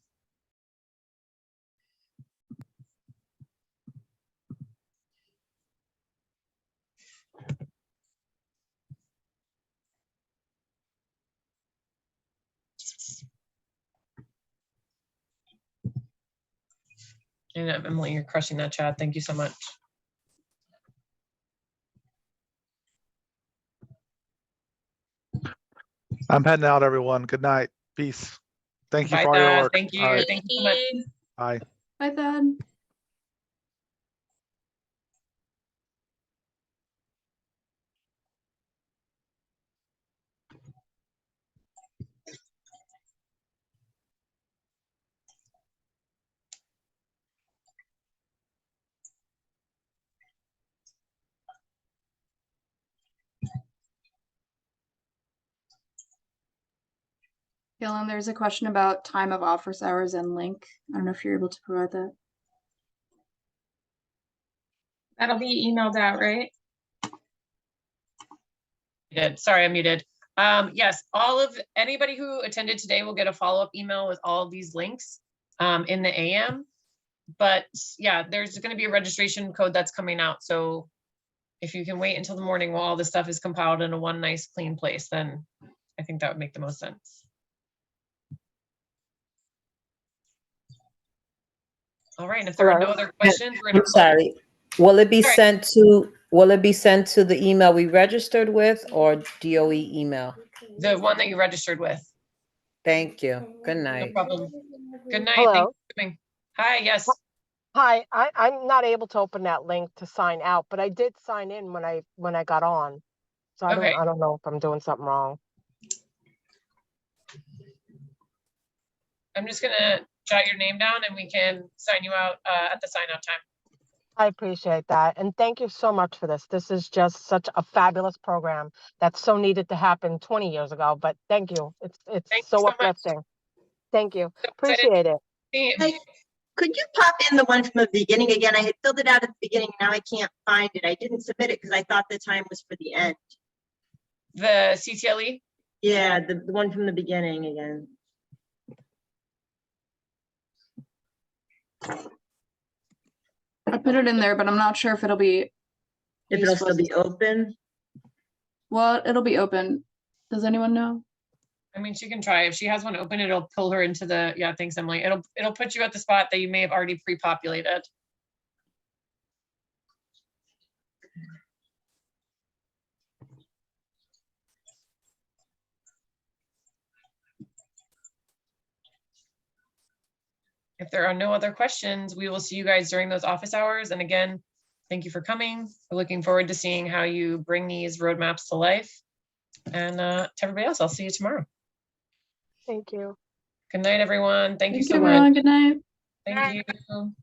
And Emily, you're crushing that chat. Thank you so much. I'm heading out, everyone. Good night. Peace. Thank you Bye, for all your Thad. work. Thank you. All right. Thank you so much. Bye. Bye, Thad. Dylan, there's a question about time of office hours and link. I don't know if you're able to provide that. That'll be emailed out, right? Sorry, I'm muted. Yes, anybody who attended today will get a follow-up email with all of these links in the AM. But yeah, there's going to be a registration code that's coming out. So if you can wait until the morning while all this stuff is compiled into one nice clean place, then I think that would make the most sense. All right, and if there are no other questions, we're going to I'm sorry. Will it be sent to Will it be sent to the email we registered with or DOE email? The one that you registered with. Thank you. Good No night. problem. Good night. Hello. Thanks for coming. Hi, yes. Hi, I'm not able to open that link to sign out, but I did sign in when I got on. So I Okay. don't know if I'm doing something wrong. I'm just gonna jot your name down and we can sign you out at the sign out time. I appreciate that. And thank you so much for this. This is just such a fabulous program that's so needed to happen 20 years ago. But thank you. It's Thank you so so much. uplifting. Thank you. So excited. Appreciate it. Hey, could you pop in the one from the beginning again? I had filled it out at the beginning. Now I can't find it. I didn't submit it because I thought the time was for the end. The CTLE? Yeah, the one from the beginning again. I put it in there, but I'm not sure if it'll be. If it'll still be open. Well, it'll be open. Does anyone know? I mean, she can try. If she has one open, it'll pull her into the, yeah, thanks, Emily. It'll put you at the spot that you may have already pre-populated. If there are no other questions, we will see you guys during those office hours. And again, thank you for coming. We're looking forward to seeing how you bring these roadmaps to life. And to everybody else, I'll see you tomorrow. Thank you. Good night, everyone. Thank you so everyone. much. Good night. Thank you.